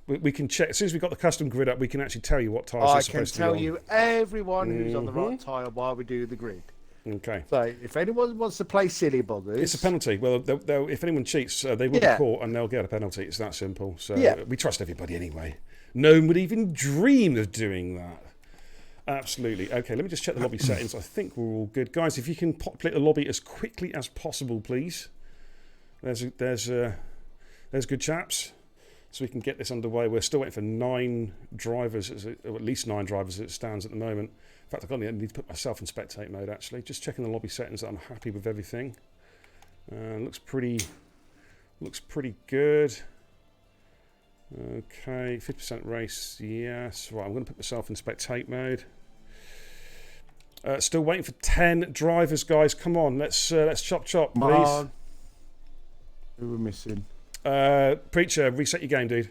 Speaker 1: we can check. As soon as we've got the custom grid up, we can actually tell you what tyres
Speaker 3: I
Speaker 1: are
Speaker 3: can
Speaker 1: supposed to be on.
Speaker 3: tell you everyone who's on the right tyre while we do the grid.
Speaker 1: Okay.
Speaker 3: So if anyone wants to play silly buggers...
Speaker 1: It's a penalty. Well, if anyone cheats, they will be caught and they'll get a penalty. It's that simple. So we trust everybody anyway. No one would even dream of doing that. Absolutely. Okay, let me just check the lobby settings. I think we're all good. Guys, if you can populate the lobby as quickly as possible, please. There's good chaps. So we can get this underway. We're still waiting for 9 drivers, or at least 9 drivers as it stands at the moment. In fact, I need to put myself in spectate mode, actually. Just checking the lobby settings that I'm happy with everything. Looks pretty good. Okay, 50% race, yes. Right, I'm going to put myself in spectate mode. Still waiting for 10 drivers, guys. Come on, let's chop, please.
Speaker 3: Who we're missing?
Speaker 1: Preacher, reset your game, dude.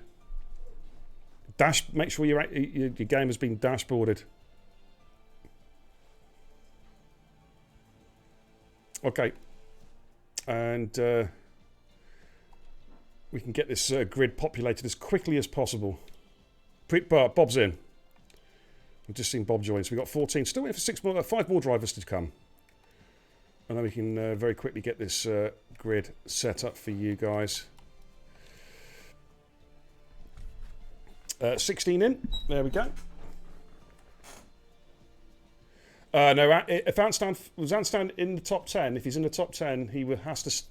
Speaker 1: Make sure your game has been dashboarded. Okay, and we can get this grid populated as quickly as possible. Bob's in. We've just seen Bob join. So we've got 14. Still waiting for 5 more drivers to come. And then we can very quickly get this grid set up for you guys. 16 in. There we go. No, if was Anstan in the top 10, if he's in the top 10, he has to...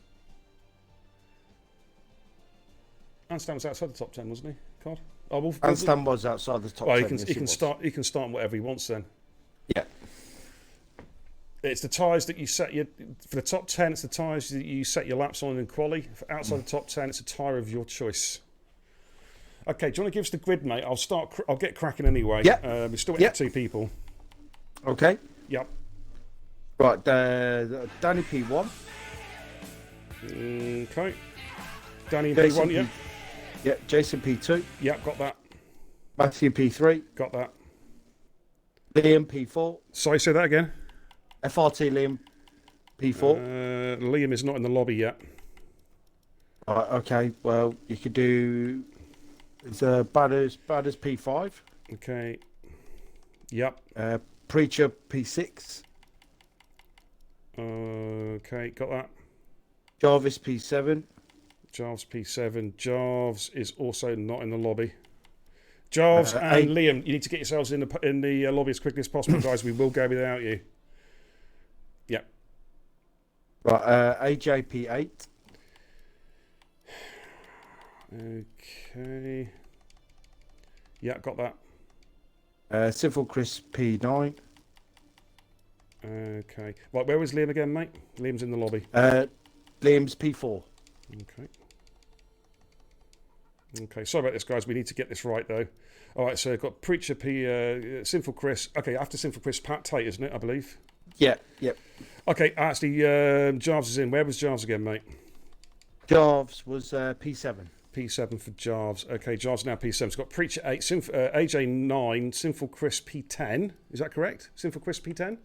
Speaker 1: Anstan was outside the top 10, wasn't he? God. Oh,
Speaker 3: Anstan was outside the top 10.
Speaker 1: He can start on whatever he wants then.
Speaker 3: Yeah.
Speaker 1: It's the tyres that you set for the top 10. It's the tyres that you set your laps on in quali. For outside the top 10, it's a tyre of your choice. Okay, do you want to give us the grid, mate? I'll get cracking anyway.
Speaker 3: Yeah.
Speaker 1: We're still waiting for 2 people.
Speaker 3: Okay.
Speaker 1: Yep.
Speaker 3: Right, Danny P1.
Speaker 1: Okay. Danny
Speaker 3: Jason
Speaker 1: P1, yeah.
Speaker 3: Yeah, Jason P2.
Speaker 1: Yeah, got that.
Speaker 3: Matthew P3.
Speaker 1: Got that.
Speaker 3: Liam P4.
Speaker 1: Sorry, say that again.
Speaker 3: FRT Liam P4.
Speaker 1: Liam is not in the lobby yet.
Speaker 3: Right, okay, well, you could do. It's Badders P5.
Speaker 1: Okay. Yep.
Speaker 3: Preacher P6.
Speaker 1: Okay, got that.
Speaker 3: Jarvis P7.
Speaker 1: Jarvis P7. Jarvis is also not in the lobby. Jarvis and Liam, you need to get yourselves in the lobby as quickly as possible, guys. We will go without you. Yep.
Speaker 3: Right, AJ P8.
Speaker 1: Okay. Yeah, got that.
Speaker 3: Civil Chris P9.
Speaker 1: Okay. Right, where was Liam again, mate? Liam's in the lobby.
Speaker 3: Liam's P4.
Speaker 1: Okay. Okay, sorry about this, guys. We need to get this right, though. All right, so I've got Preacher P, Sinful Chris. Okay, after Sinful Chris, Pat Tate, isn't it, I believe?
Speaker 3: Yeah, yep.
Speaker 1: Okay, actually, Jarves is in. Where was Jarves again, mate?
Speaker 3: Jarvis was P7.
Speaker 1: P7 for Jarves. Okay, Jarves now P7. It's got Preacher 8, AJ 9, Sinful Chris P10. Is that correct? Sinful Chris P10?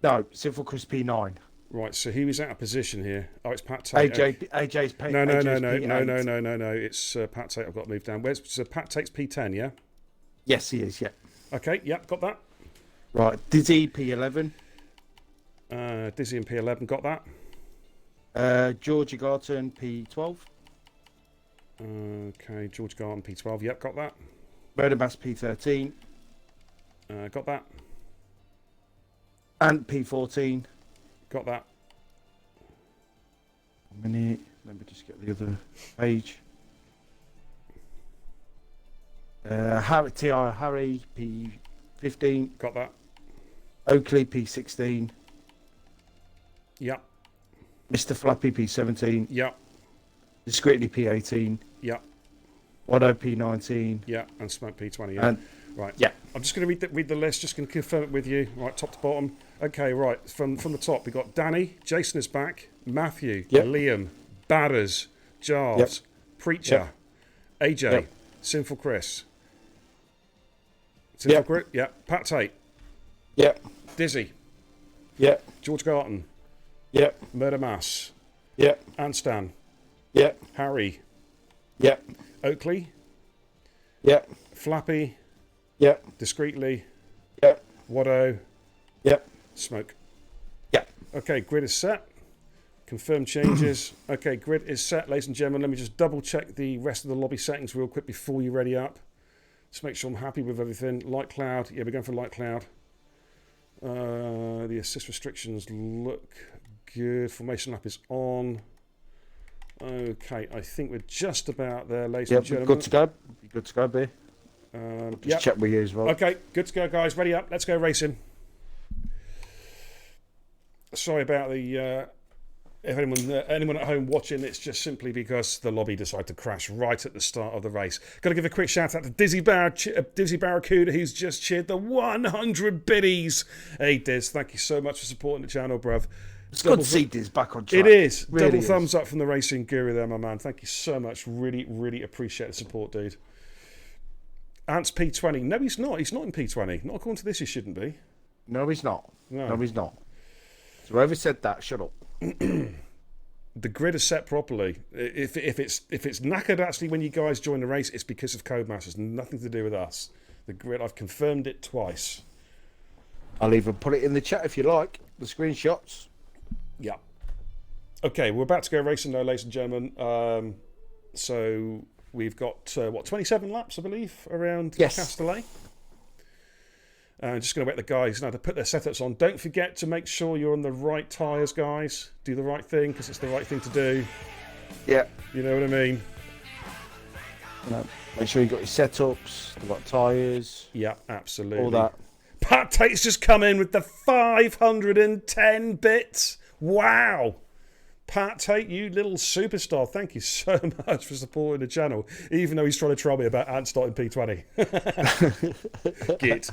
Speaker 3: No, Civil Chris P9.
Speaker 1: Right, so he was out of position here. Oh, it's Pat Tate.
Speaker 3: AJ's P.
Speaker 1: No.
Speaker 3: P8.
Speaker 1: It's Pat Tate. I've got to move down. So Pat Tate's P10, yeah?
Speaker 3: Yes, he is, yeah.
Speaker 1: Okay, yeah, got that.
Speaker 3: Right, Dizzy P11.
Speaker 1: Dizzy and P11, got that.
Speaker 3: George Garton P12.
Speaker 1: Okay, George Garton P12, yep, got that.
Speaker 3: Murder Mass P13.
Speaker 1: Got that.
Speaker 3: Ant P14.
Speaker 1: Got that.
Speaker 3: 1 minute. Let me just get the other page. Harry P15.
Speaker 1: Got that.
Speaker 3: Oakley P16.
Speaker 1: Yep.
Speaker 3: Mr. Flappy P17.
Speaker 1: Yep.
Speaker 3: Discreetly P18.
Speaker 1: Yep.
Speaker 3: Wado P19.
Speaker 1: Yeah, and Smoke P20. Yeah.
Speaker 3: And
Speaker 1: right.
Speaker 3: yeah.
Speaker 1: I'm just going to read the list. Just going to confirm it with you. Right, top to bottom. Okay, right. From the top, we got Danny. Jason is back. Matthew.
Speaker 3: Yep.
Speaker 1: Liam. Badders. Jarves.
Speaker 3: Yep.
Speaker 1: Preacher. AJ.
Speaker 3: Yep.
Speaker 1: Sinful Chris. Sinful
Speaker 3: Yep.
Speaker 1: Chris. Yeah. Pat Tate.
Speaker 3: Yep.
Speaker 1: Dizzy.
Speaker 3: Yep.
Speaker 1: George Garton.
Speaker 3: Yep.
Speaker 1: Murder Mass.
Speaker 3: Yep.
Speaker 1: Anstan.
Speaker 3: Yep.
Speaker 1: Harry.
Speaker 3: Yep.
Speaker 1: Oakley.
Speaker 3: Yep.
Speaker 1: Flappy.
Speaker 3: Yep.
Speaker 1: Discreetly.
Speaker 3: Yep.
Speaker 1: Wado.
Speaker 3: Yep.
Speaker 1: Smoke.
Speaker 3: Yep.
Speaker 1: Okay, grid is set. Confirm changes. Okay, grid is set, ladies and gentlemen. Let me just double check the rest of the lobby settings real quick before you ready up. Just make sure I'm happy with everything. Light cloud. Yeah, we're going for light cloud. The assist restrictions look good. Formation lap is on. Okay, I think we're just about there, ladies and
Speaker 3: Yep.
Speaker 1: gentlemen.
Speaker 3: Good to go. Good to go, B. Just
Speaker 1: Yep.
Speaker 3: check with you as well.
Speaker 1: Okay, good to go, guys. Ready up. Let's go racing. Sorry about the... if anyone at home watching, it's just simply because the lobby decided to crash right at the start of the race. Got to give a quick shout out to Dizzy Barracuda, who's just cheered the 100 biddies. Hey, Diz, thank you so much for supporting the channel, bruv.
Speaker 3: It's good to see Diz back on track.
Speaker 1: It is.
Speaker 3: Really
Speaker 1: Double
Speaker 3: is.
Speaker 1: thumbs up from the racing guru there, my man. Thank you so much. Really, really appreciate the support, dude. Ant's P20. No, he's not. He's not in P20. Not according to this, he shouldn't be.
Speaker 3: No, he's not.
Speaker 1: No.
Speaker 3: No, he's not. So whoever said that, shut up.
Speaker 1: The grid is set properly. If it's knackered actually when you guys join the race, it's because of Codemasters. Nothing to do with us. The grid, I've confirmed it twice.
Speaker 3: I'll even put it in the chat if you like. The screenshots.
Speaker 1: Yeah. Okay, we're about to go racing now, ladies and gentlemen. So we've got 27 laps, I believe, around
Speaker 3: Yes.
Speaker 1: Castellet. Just going to wait the guys now to put their setups on. Don't forget to make sure you're on the right tyres, guys. Do the right thing because it's the right thing to do.
Speaker 3: Yeah.
Speaker 1: You know what I mean?
Speaker 3: You know, make sure you got your setups, the right tyres,
Speaker 1: Yeah, absolutely.
Speaker 3: all that.
Speaker 1: Pat Tate's just come in with the 510 bits. Wow. Pat Tate, you little superstar. Thank you so much for supporting the channel, even though he's trying to troll me about Ant starting P20. Git.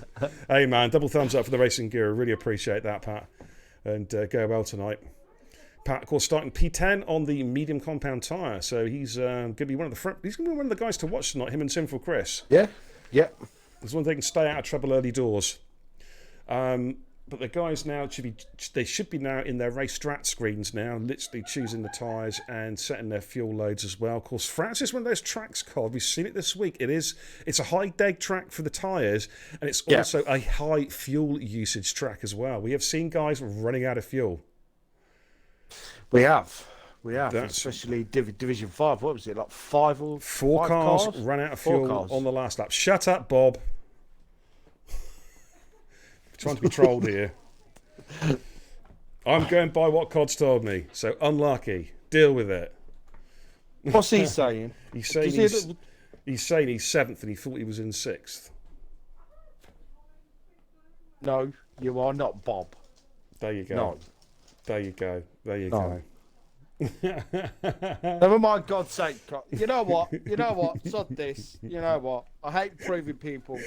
Speaker 1: Hey, man, double thumbs up for the Racing Guru. Really appreciate that, Pat. And go well tonight. Pat, of course, starting P10 on the medium compound tyre. So he's going to be one of the he's going to be one of the guys to watch tonight, him and Sinful Chris.
Speaker 3: Yeah. Yeah.
Speaker 1: As long as they can stay out of trouble early doors. But the guys now should be now in their race strat screens now, literally choosing the tyres and setting their fuel loads as well. Of course, France is one of those tracks, Cod. We've seen it this week. It's a high deg track for the tyres, and it's also a high fuel usage track as well. We have seen guys running out of fuel.
Speaker 3: We have, especially Division 5. What was it, like four
Speaker 1: cars ran out of fuel on the last lap. Shut up, Bob. Trying to be trolled here. I'm going by what Cod's told me, so unlucky. Deal with it.
Speaker 3: What's he saying?
Speaker 1: He's saying he's seventh, and he thought he was in sixth.
Speaker 3: No, you are not, Bob.
Speaker 1: There you go.
Speaker 3: No.
Speaker 1: There you go. There you go.
Speaker 3: Never mind, God's sake. You know what? Sod this. You know what? I hate proving people.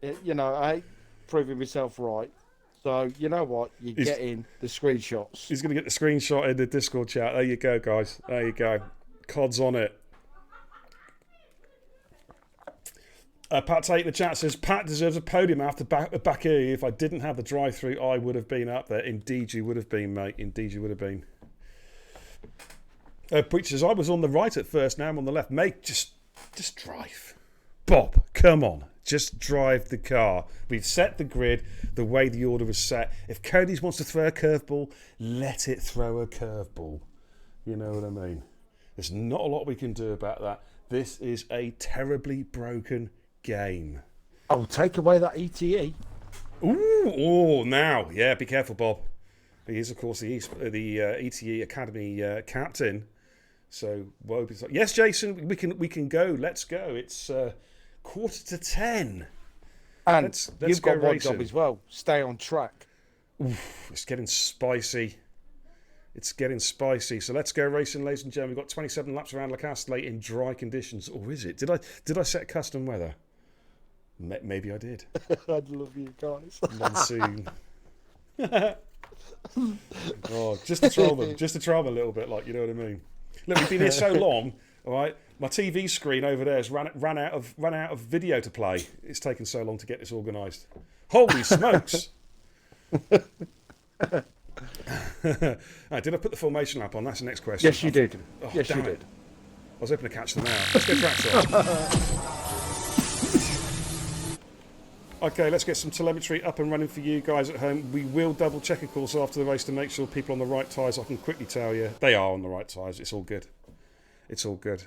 Speaker 3: I hate proving myself right. So, you know what? You're getting the screenshots.
Speaker 1: He's going to get the screenshot in the Discord chat. There you go, guys. There you go. Cod's on it. Pat Tate in the chat says, Pat deserves a podium after Baku. If I didn't have the drive-through, I would have been up there. Indeed you would have been, mate. Indeed you would have been. Preacher says, I was on the right at first, now I'm on the left. Mate, just drive. Bob, come on. Just drive the car. We've set the grid the way the order was set. If Cody's wants to throw a curveball, let it throw a curveball. You know what I mean? There's not a lot we can do about that. This is a terribly broken game.
Speaker 3: Oh, take away that ETE.
Speaker 1: Now. Yeah, be careful, Bob. He is, of course, the ETE Academy captain. So, yes, Jason, we can go. Let's go. It's 9:45.
Speaker 3: And
Speaker 1: let's
Speaker 3: you've
Speaker 1: go
Speaker 3: got one
Speaker 1: racing.
Speaker 3: job as well. Stay on track.
Speaker 1: It's getting spicy. It's getting spicy. So let's go racing, ladies and gentlemen. We've got 27 laps around La Castellet in dry conditions. Or is it? Did I set custom weather? Maybe I did.
Speaker 3: I'd love you guys.
Speaker 1: Monsoon. Oh, just to troll them a little bit, like, you know what I mean. Look, we've been here so long. All right, my TV screen over there has run out of video to play. It's taken so long to get this organised. Holy smokes! Did I put the formation lap on? That's the next question.
Speaker 3: Yes, you did.
Speaker 1: Oh,
Speaker 3: Yes, you
Speaker 1: damn
Speaker 3: did.
Speaker 1: it. I was hoping to catch them out. Let's get tracks on. Okay, let's get some telemetry up and running for you guys at home. We will double check, of course, after the race to make sure people are on the right tyres. I can quickly tell you they are on the right tyres. It's all good. It's all good.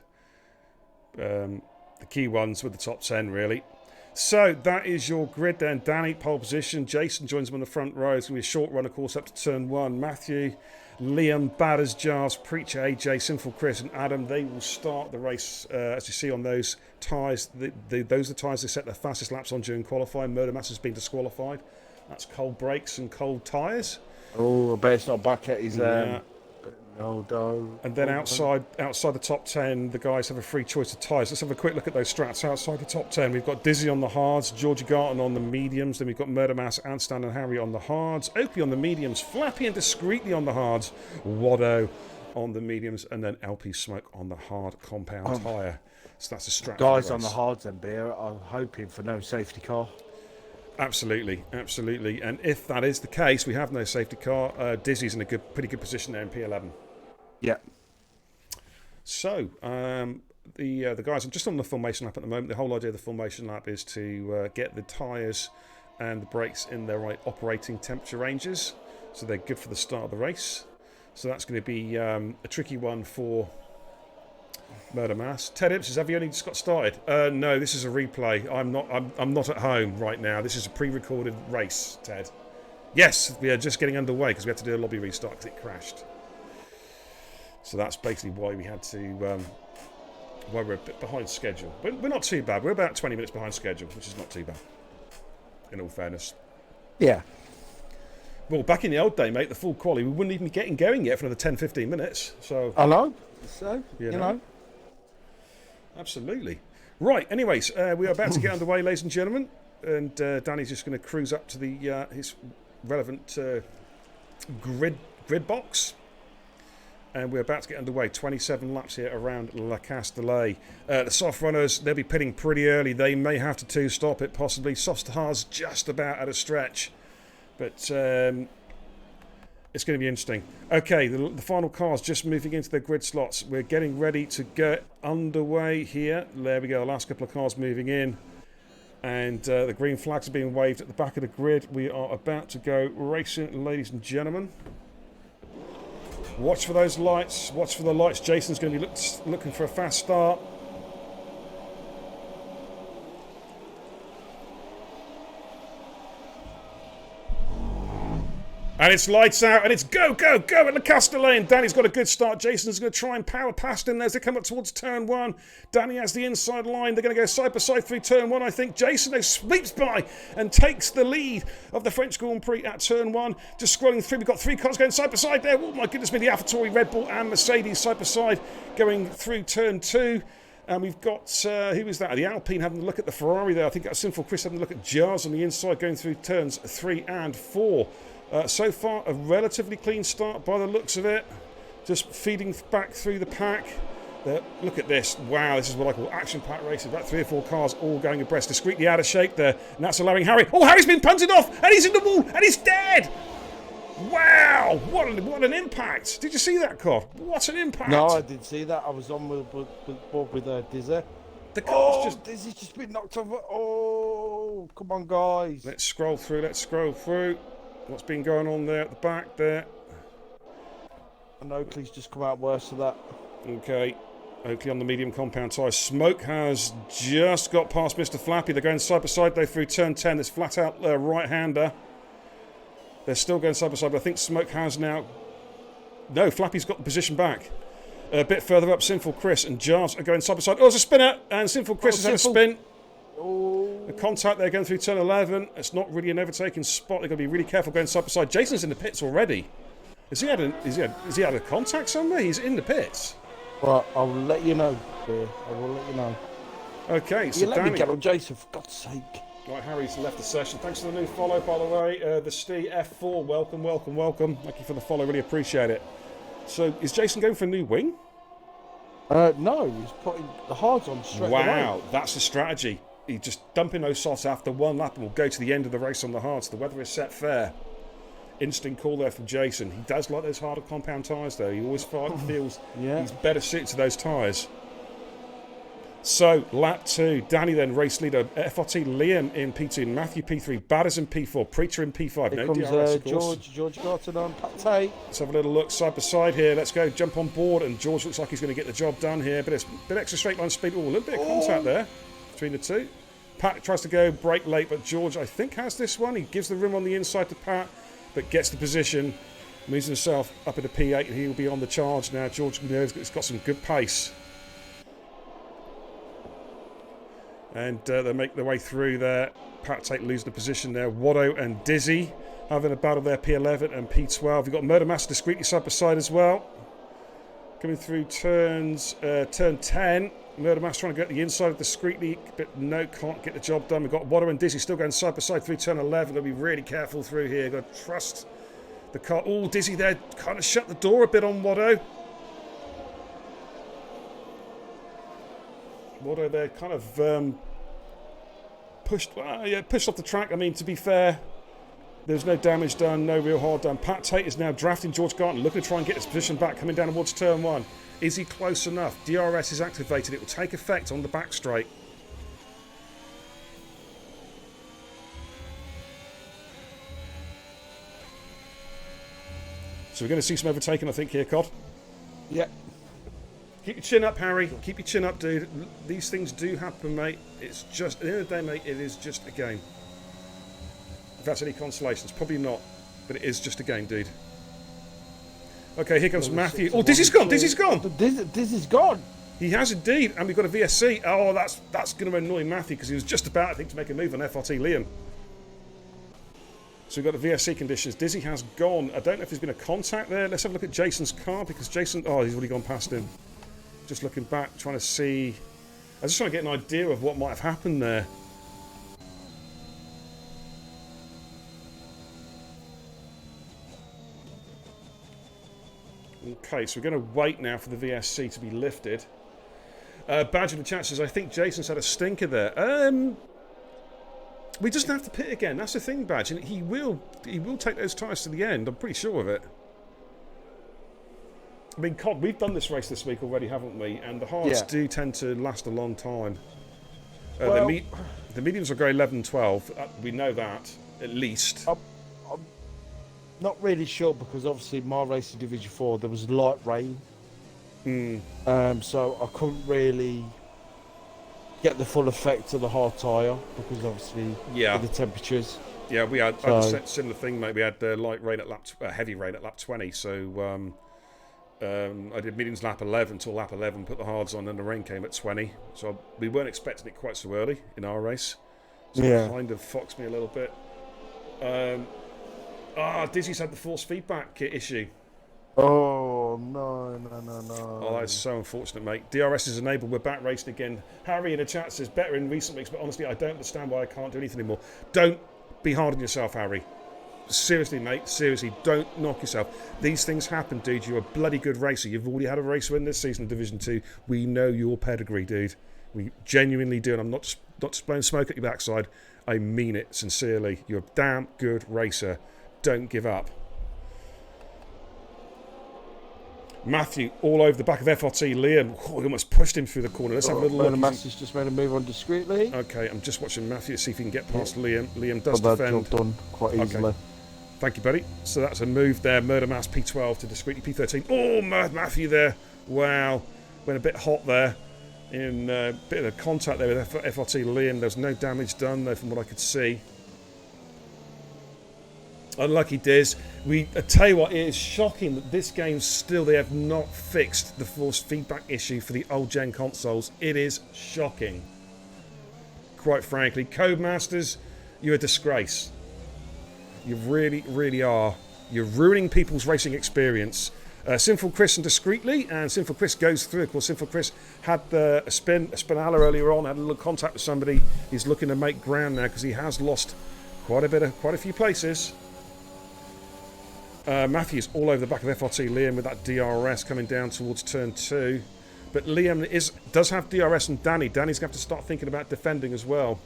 Speaker 1: The key ones with the top 10, really. So that is your grid then. Danny, pole position. Jason joins him on the front row. It's going to be a short run, of course, up to turn 1. Matthew, Liam, Batters, Jarves, Preacher, AJ, Sinful Chris and Adam, they will start the race, as you see on those tyres. Those are the tyres they set their fastest laps on during qualifying. Murder Mass has been disqualified. That's cold brakes and cold tyres.
Speaker 3: Oh, I bet it's not back at his...
Speaker 1: Yeah.
Speaker 3: No.
Speaker 1: And then outside the top 10, the guys have a free choice of tyres. Let's have a quick look at those strats. Outside the top 10, we've got Dizzy on the hards, Georgie Garton on the mediums, then we've got Murder Mass, Anstan and Harry on the hards, Oakley on the mediums, Flappy and Discreetly on the hards, Waddo on the mediums, and then LP Smoke on the hard compound tyre. So that's a strat.
Speaker 3: Guys on the hards and beer are hoping for no safety car.
Speaker 1: Absolutely. And if that is the case, we have no safety car. Dizzy's in a pretty good position there in P11.
Speaker 3: Yeah.
Speaker 1: So, the guys are just on the formation lap at the moment. The whole idea of the formation lap is to get the tyres and the brakes in their right operating temperature ranges. So they're good for the start of the race. So that's going to be a tricky one for Murder Mass. Ted Ipps says, have you only just got started? No, this is a replay. I'm not at home right now. This is a pre-recorded race, Ted. Yes, we are just getting underway because we had to do a lobby restart because it crashed. So that's basically why we had to, why we're a bit behind schedule. But we're not too bad. We're about 20 minutes behind schedule, which is not too bad, in all fairness.
Speaker 3: Yeah.
Speaker 1: Well, back in the old day, mate, the full quali, we wouldn't even be getting going yet for another 10, 15 minutes. So
Speaker 3: I know. So, you know.
Speaker 1: Absolutely. Right, anyways, we are about to get underway, ladies and gentlemen. And Danny's just going to cruise up to the his relevant grid box. And we're about to get underway. 27 laps here around La Castellet. The soft runners, they'll be pitting pretty early. They may have to two-stop it, possibly. Soft hards just about at a stretch. But it's going to be interesting. Okay, the final car's just moving into their grid slots. We're getting ready to get underway here. There we go, the last couple of cars moving in. And the green flags are being waved at the back of the grid. We are about to go racing, ladies and gentlemen. Watch for those lights. Watch for the lights. Jason's going to be looking for a fast start. And it's lights out, and it's go, go, go at the Castellane. Danny's got a good start. Jason's going to try and power past him as they come up towards turn 1. Danny has the inside line. They're going to go side by side through turn 1, I think. Jason, though, sweeps by and takes the lead of the French Grand Prix at turn 1. Just scrolling through, we've got 3 cars going side by side there. Oh, my goodness me, the AlphaTauri, Red Bull, and Mercedes side by side going through turn 2. And we've got, who is that? The Alpine having a look at the Ferrari there. I think that's Sinful Chris having a look at Jars on the inside going through turns 3 and 4. So far, a relatively clean start by the looks of it. Just feeding back through the pack. Look at this. Wow, this is what I call action-packed racing. About 3 or 4 cars all going abreast. Discreetly out of shape there. And that's allowing Harry. Oh, Harry's been punted off! And he's in the wall! And he's dead! Wow! What an impact! Did you see that, Cobb? What an impact!
Speaker 3: No, I didn't see that. I was on with Dizzy.
Speaker 1: The car's just...
Speaker 3: Dizzy's just been knocked over. Oh, come on, guys.
Speaker 1: Let's scroll through. What's been going on there at the back there?
Speaker 3: And Oakley's just come out worse for that.
Speaker 1: Okay. Oakley on the medium compound tyre. Smoke has just got past Mr. Flappy. They're going side by side though through turn 10. This flat out right-hander. They're still going side by side, but I think Smoke has now... No, Flappy's got the position back. A bit further up, Sinful Chris and Jars are going side by side. Oh, it's a spinner! And Sinful Chris has had a spin.
Speaker 3: Oh.
Speaker 1: The contact there going through turn 11. It's not really an overtaking spot. They've got to be really careful going side by side. Jason's in the pits already. Has he had a contact somewhere? He's in the pits.
Speaker 3: Well, I will let you know, dear. I will let you know.
Speaker 1: Okay, so
Speaker 3: You let
Speaker 1: Danny...
Speaker 3: me get on Jason, for God's sake.
Speaker 1: Right, Harry's left the session. Thanks for the new follow, by the way. The Steve F4, welcome, welcome, welcome. Thank you for the follow, really appreciate it. So, is Jason going for a new wing?
Speaker 3: No, he's putting the hards on straight away.
Speaker 1: Wow, that's the strategy. He's just dumping those sots after one lap and will go to the end of the race on the hards. The weather is set fair. Instinct call there from Jason. He does like those harder compound tyres, though. He always feels he's better suited to those tyres. So, lap 2. Danny then race leader. FRT Liam in P2. Matthew P3. Batters in P4. Preacher in P5.
Speaker 3: Here
Speaker 1: No
Speaker 3: comes
Speaker 1: DRS, of course.
Speaker 3: George Garton on Pate.
Speaker 1: Let's have a little look side by side here. Let's go jump on board. And George looks like he's going to get the job done here. But it's a bit extra straight line speed. Oh, a little bit of contact there between the two. Pat tries to go brake late, but George, I think, has this one. He gives the room on the inside to Pat, but gets the position, moves himself up into P8, and he'll be on the charge now. George knows he's got some good pace. And they make their way through there. Pat Tate losing the position there. Watto and Dizzy having a battle there, P11 and P12. We've got Murder Master discreetly side by side as well. Coming through turn 10. Murder Master trying to get the inside of discreetly, but no, can't get the job done. We've got Watto and Dizzy still going side by side through turn 11. Got to be really careful through here. Got to trust the car. Oh, Dizzy there kind of shut the door a bit on Watto. Watto there kind of pushed off the track. I mean, to be fair, there's no damage done, no real hard done. Pat Tate is now drafting George Garton, looking to try and get his position back, coming down towards turn 1. Is he close enough? DRS is activated. It will take effect on the back straight. So we're going to see some overtaking, I think, here, Cod.
Speaker 3: Yeah.
Speaker 1: Keep your chin up, Harry. Keep your chin up, dude. These things do happen, mate. It's just, at the end of the day, mate, it is just a game. If that's any consolation, it's probably not, but it is just a game, dude. Okay, here comes Matthew. Oh, Dizzy's gone! Dizzy's gone!
Speaker 3: Dizzy's gone!
Speaker 1: He has indeed, and we've got a VSC. Oh, that's going to annoy Matthew because he was just about, I think, to make a move on FRT Liam. So we've got the VSC conditions. Dizzy has gone. I don't know if there's been a contact there. Let's have a look at Jason's car because Jason... Oh, he's already gone past him. Just looking back, trying to see... I was just trying to get an idea of what might have happened there. Okay, so we're going to wait now for the VSC to be lifted. Badge of the chat says, I think Jason's had a stinker there. We doesn't have to pit again. That's the thing, Badge. And he will take those tyres to the end. I'm pretty sure of it. I mean, Cod, we've done this race this week already, haven't we? And the hards do tend to last a long time.
Speaker 3: Well,
Speaker 1: the mediums will go 11, 12. We know that, at least.
Speaker 3: I'm not really sure because obviously my race in Division 4, there was light rain. So I couldn't really get the full effect of the hard tyre because obviously of the temperatures.
Speaker 1: Yeah, we had a similar thing, mate. We had light rain at heavy rain at lap 20. So I did mediums lap 11 till lap 11, put the hards on, and the rain came at 20. So we weren't expecting it quite so early in our race. So it kind of foxed me a little bit. Dizzy's had the force feedback issue.
Speaker 3: Oh, no.
Speaker 1: Oh, that's so unfortunate, mate. DRS is enabled. We're back racing again. Harry in the chat says, better in recent weeks, but honestly, I don't understand why I can't do anything anymore. Don't be hard on yourself, Harry. Seriously, mate. Seriously, don't knock yourself. These things happen, dude. You're a bloody good racer. You've already had a race win this season in Division 2. We know your pedigree, dude. We genuinely do, and I'm not just blowing smoke at your backside. I mean it sincerely. You're a damn good racer. Don't give up. Matthew, all over the back of FRT. Liam, he almost pushed him through the corner. Let's have a little look.
Speaker 3: Matthew's just made a move on discreetly.
Speaker 1: Okay, I'm just watching Matthew to see if he can get past Liam. Liam does defend.
Speaker 3: Job done quite easily.
Speaker 1: Okay. Thank you, buddy. So that's a move there. Murder Mass P12 to discreetly P13. Oh, Matthew there. Wow. Went a bit hot there. In a bit of contact there with FRT Liam. There was no damage done, though, from what I could see. Unlucky Diz. I tell you what, it is shocking that this game still, they have not fixed the force feedback issue for the old gen consoles. It is shocking. Quite frankly. Codemasters, you're a disgrace. You really, really are. You're ruining people's racing experience. Sinful Chris and discreetly, and Sinful Chris goes through. Of course, Sinful Chris had a spinala earlier on, had a little contact with somebody. He's looking to make ground now because he has lost quite a few places. Matthew's all over the back of FRT Liam with that DRS coming down towards turn 2. But Liam does have DRS, and Danny's going to have to start thinking about defending as well.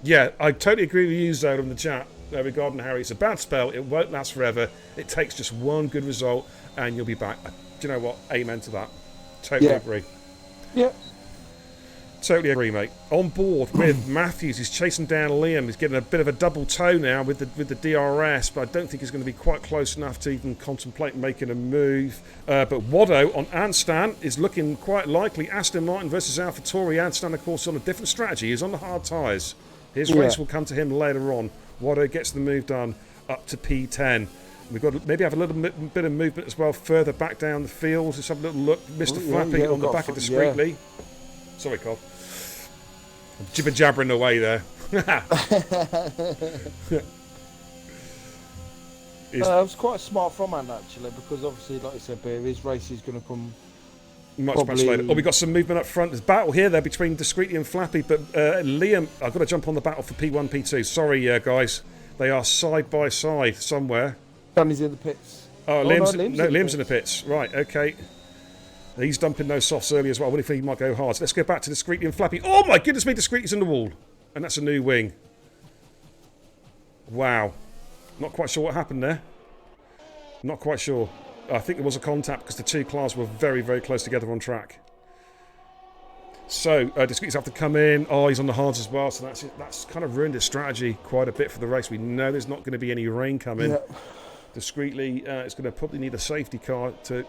Speaker 1: Yeah, I totally agree with you, Zola, in the chat regarding Harry. It's a bad spell. It won't last forever. It takes just one good result, and you'll be back. Do you know what? Amen to that. Totally agree.
Speaker 3: Yeah.
Speaker 1: Totally agree, mate. On board with Matthews. He's chasing down Liam. He's getting a bit of a double toe now with the DRS, but I don't think he's going to be quite close enough to even contemplate making a move. But Waddo on Anstan is looking quite likely. Aston Martin versus AlphaTauri. Anstan, of course, on a different strategy. He's on the hard tyres. His race will come to him later on. Waddo gets the move done up to P10. We've got to maybe have a little bit of movement as well further back down the field. Just have a little look. Mr. Flappy on the back of discreetly. Yeah. Sorry, Cobb. Jibber jabbering away there.
Speaker 3: It was quite smart from Ant actually, because obviously, like I said, his race is going to come
Speaker 1: much later. Oh, we got some movement up front. There's battle here there between Discreetly and Flappy, but Liam, I've got to jump on the battle for P1, P2. Sorry, guys. They are side by side somewhere.
Speaker 3: Danny's in the pits.
Speaker 1: Liam's in the pits. Right, okay. He's dumping those softs early as well. What if he might go hard? So let's go back to Discreetly and Flappy. Oh my goodness me, Discreetly's in the wall. And that's a new wing. Wow. Not quite sure what happened there. Not quite sure. I think there was a contact because the two cars were very, very close together on track. So, Discreetly's have to come in. Oh, he's on the hards as well. So that's kind of ruined his strategy quite a bit for the race. We know there's not going to be any rain coming. Yeah. Discreetly is going to probably need a safety car to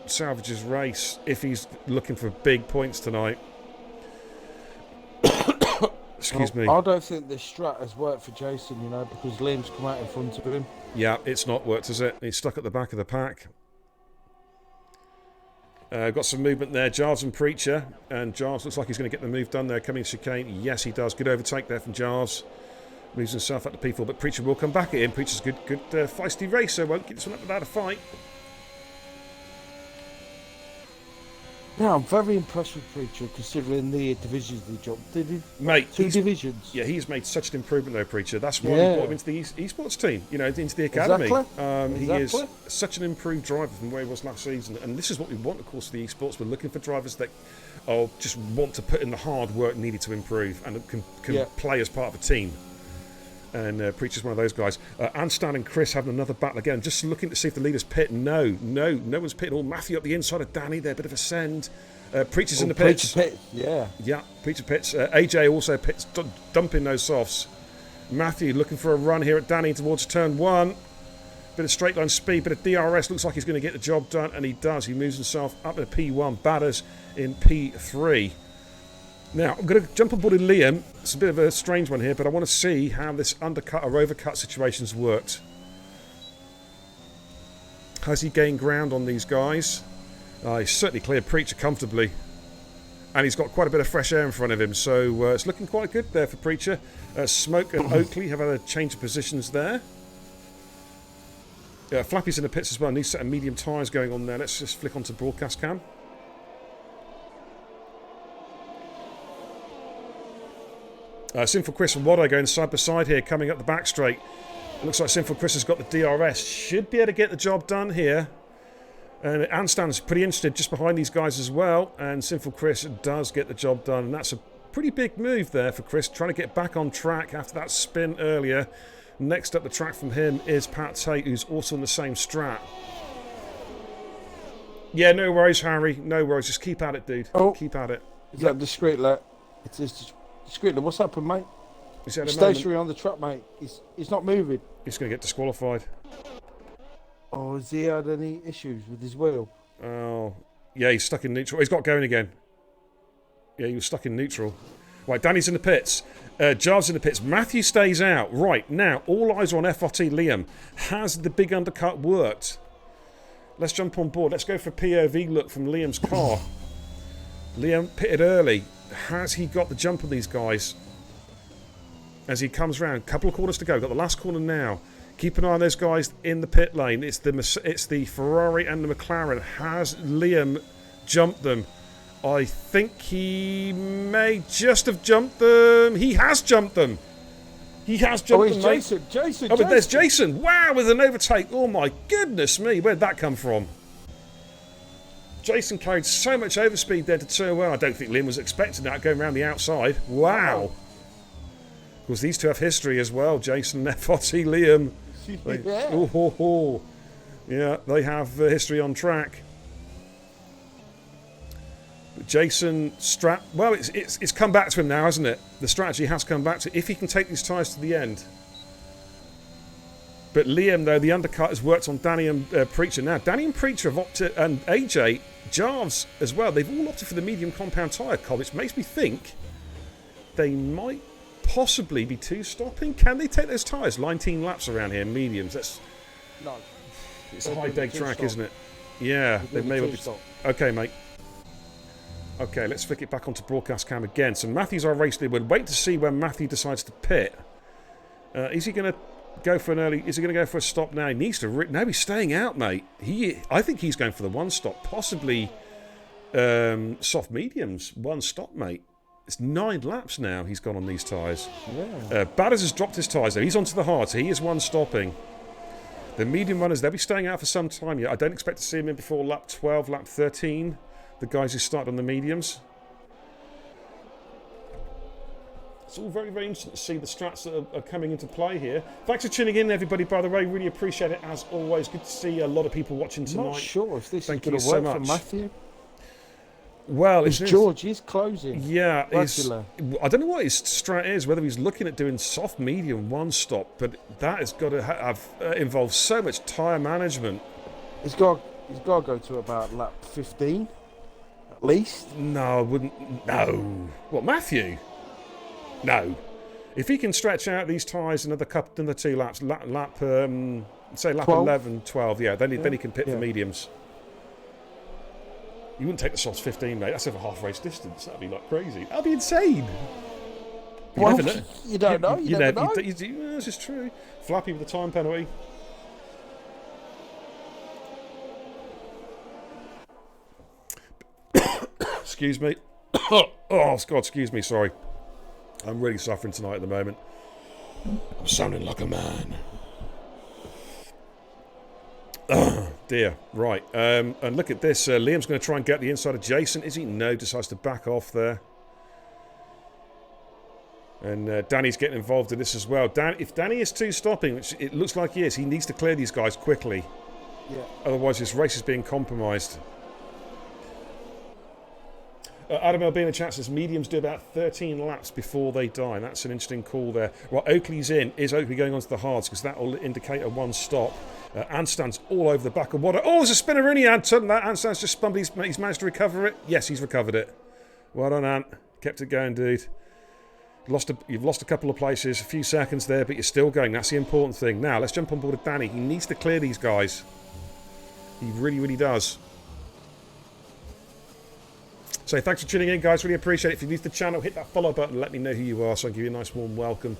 Speaker 1: salvage his race if he's looking for big points tonight. Excuse me.
Speaker 3: I don't think this strat has worked for Jason, because Liam's come out in front of him.
Speaker 1: Yeah, it's not worked, has it? He's stuck at the back of the pack. Got some movement there. Jarves and Preacher. And Jarves looks like he's going to get the move done there. Coming chicane. Yes, he does. Good overtake there from Jarves. Moves himself up to P4, but Preacher will come back at him. Preacher's a good feisty racer. Won't get this one up without a fight.
Speaker 3: Yeah, I'm very impressed with Preacher, considering the divisions they jumped. Did he?
Speaker 1: Mate,
Speaker 3: two divisions.
Speaker 1: Yeah, he's made such an improvement though, Preacher. That's why we brought him into the esports team, into the academy.
Speaker 3: Exactly.
Speaker 1: He is such an improved driver from where he was last season. And this is what we want, of course, for the esports. We're looking for drivers that just want to put in the hard work needed to improve and can play as part of a team. And Preacher's one of those guys. Anstan and Chris having another battle again. Just looking to see if the leaders pit. No one's pitting. All Matthew up the inside of Danny there. Bit of a send. Preacher's in the pits.
Speaker 3: Preacher pit, yeah.
Speaker 1: Yeah, Preacher pits. AJ also pits, dumping those softs. Matthew looking for a run here at Danny towards turn 1. Bit of straight line speed, bit of DRS. Looks like he's going to get the job done, and he does. He moves himself up to P1. Batters in P3. Now, I'm going to jump on board with Liam. It's a bit of a strange one here, but I want to see how this undercut or overcut situation's worked. Has he gained ground on these guys? He's certainly cleared Preacher comfortably. And he's got quite a bit of fresh air in front of him, so it's looking quite good there for Preacher. Smoke and Oakley have had a change of positions there. Flappy's in the pits as well. New set of medium tyres going on there. Let's just flick onto broadcast cam. Sinful Chris and Waddo going side by side here, coming up the back straight. Looks like Sinful Chris has got the DRS. Should be able to get the job done here. And Anstan's pretty interested just behind these guys as well. And Sinful Chris does get the job done. And that's a pretty big move there for Chris, trying to get back on track after that spin earlier. Next up the track from him is Pat Tate, who's also in the same strat. Yeah, no worries, Harry. No worries. Just keep at it, dude.
Speaker 3: Oh.
Speaker 1: Keep at it.
Speaker 3: Is that discreetly? It is discreetly. What's happened, mate?
Speaker 1: He's at
Speaker 3: He's
Speaker 1: a moment.
Speaker 3: stationary on the track, mate. He's not moving.
Speaker 1: He's going to get disqualified.
Speaker 3: Oh, has he had any issues with his wheel?
Speaker 1: Oh, yeah, he's stuck in neutral. He's got going again. Yeah, he was stuck in neutral. Right, Danny's in the pits. Jar's in the pits. Matthew stays out. Right, now, all eyes are on FRT Liam. Has the big undercut worked? Let's jump on board. Let's go for a POV look from Liam's car. Liam pitted early. Has he got the jump on these guys? As he comes round. Couple of corners to go. Got the last corner now. Keep an eye on those guys in the pit lane. It's the Ferrari and the McLaren. Has Liam jumped them? I think he may just have jumped them. He has jumped them. He has jumped them, mate.
Speaker 3: Jason.
Speaker 1: Oh, but there's Jason. Wow, with an overtake. Oh, my goodness me. Where'd that come from? Jason carried so much overspeed there to turn well. I don't think Liam was expecting that going around the outside. Wow. Of course, these two have history as well. Jason and FRT Liam.
Speaker 3: Yeah.
Speaker 1: Yeah, they have history on track. But Jason well, it's come back to him now, hasn't it? The strategy has come back to if he can take these tyres to the end. But Liam, though, the undercut has worked on Danny and Preacher. Now, Danny and Preacher have opted, and AJ, Jarves as well, they've all opted for the medium compound tyre cob, which makes me think they might possibly be two-stopping. Can they take those tyres? 19 laps around here, mediums.
Speaker 3: No.
Speaker 1: It's a high-deg track, isn't it? Yeah, they may well be. Okay, mate. Okay, let's flick it back onto broadcast cam again. So Matthew's our race leader. We'll wait to see when Matthew decides to pit. Is he going to go for an early? Is he going to go for a stop now? He needs to. No, he's staying out, mate. I think he's going for the one stop, possibly soft mediums. One stop, mate. It's 9 laps now he's gone on these tyres.
Speaker 3: Yeah.
Speaker 1: Batters has dropped his tyres, though. He's onto the hard, so he is one stopping. The medium runners, they'll be staying out for some time yet. I don't expect to see him in before lap 12, lap 13. The guys who started on the mediums. It's all very, very interesting to see the strats that are coming into play here. Thanks for tuning in, everybody, by the way. Really appreciate it, as always. Good to see a lot of people watching tonight.
Speaker 3: I'm not sure if this
Speaker 1: Thank
Speaker 3: is going
Speaker 1: you
Speaker 3: to
Speaker 1: so
Speaker 3: work for
Speaker 1: much.
Speaker 3: Matthew.
Speaker 1: Well,
Speaker 3: It's George is closing.
Speaker 1: Yeah,
Speaker 3: Dracula.
Speaker 1: I don't know what his strat is, whether he's looking at doing soft, medium, one stop, but that has got to have involved so much tyre management.
Speaker 3: He's got to go to about lap 15, at least.
Speaker 1: No, I wouldn't. No. What, Matthew? No. If he can stretch out these tyres another 2 laps, say lap
Speaker 3: 12?
Speaker 1: 11, 12, yeah, then he can pit for mediums. You wouldn't take the softs 15, mate. That's over half race distance. That'd be like crazy. That'd be insane.
Speaker 3: Well,
Speaker 1: never know.
Speaker 3: you don't know. You never know.
Speaker 1: This is true. Flappy with the time penalty. Excuse me. Oh, God, excuse me, sorry. I'm really suffering tonight at the moment. I'm sounding like a man. Oh, dear. Right. And look at this. Liam's going to try and get the inside of Jason. Is he? No. Decides to back off there. And Danny's getting involved in this as well. If Danny is two-stopping, which it looks like he is, he needs to clear these guys quickly.
Speaker 3: Yeah.
Speaker 1: Otherwise, his race is being compromised. Adam L. being a chat says mediums do about 13 laps before they die. That's an interesting call there. Well, Oakley's in. Is Oakley going on to the hards? Because that will indicate a one stop. Anstan's all over the back of water. Oh, there's a spinner in here, Anton. That Anstan's just spun, but he's managed to recover it. Yes, he's recovered it. Well done, Ant. Kept it going, dude. You've lost a couple of places, a few seconds there, but you're still going. That's the important thing. Now, let's jump on board with Danny. He needs to clear these guys. He really, really does. So thanks for tuning in, guys. Really appreciate it. If you're new to the channel, hit that follow button. Let me know who you are so I can give you a nice warm welcome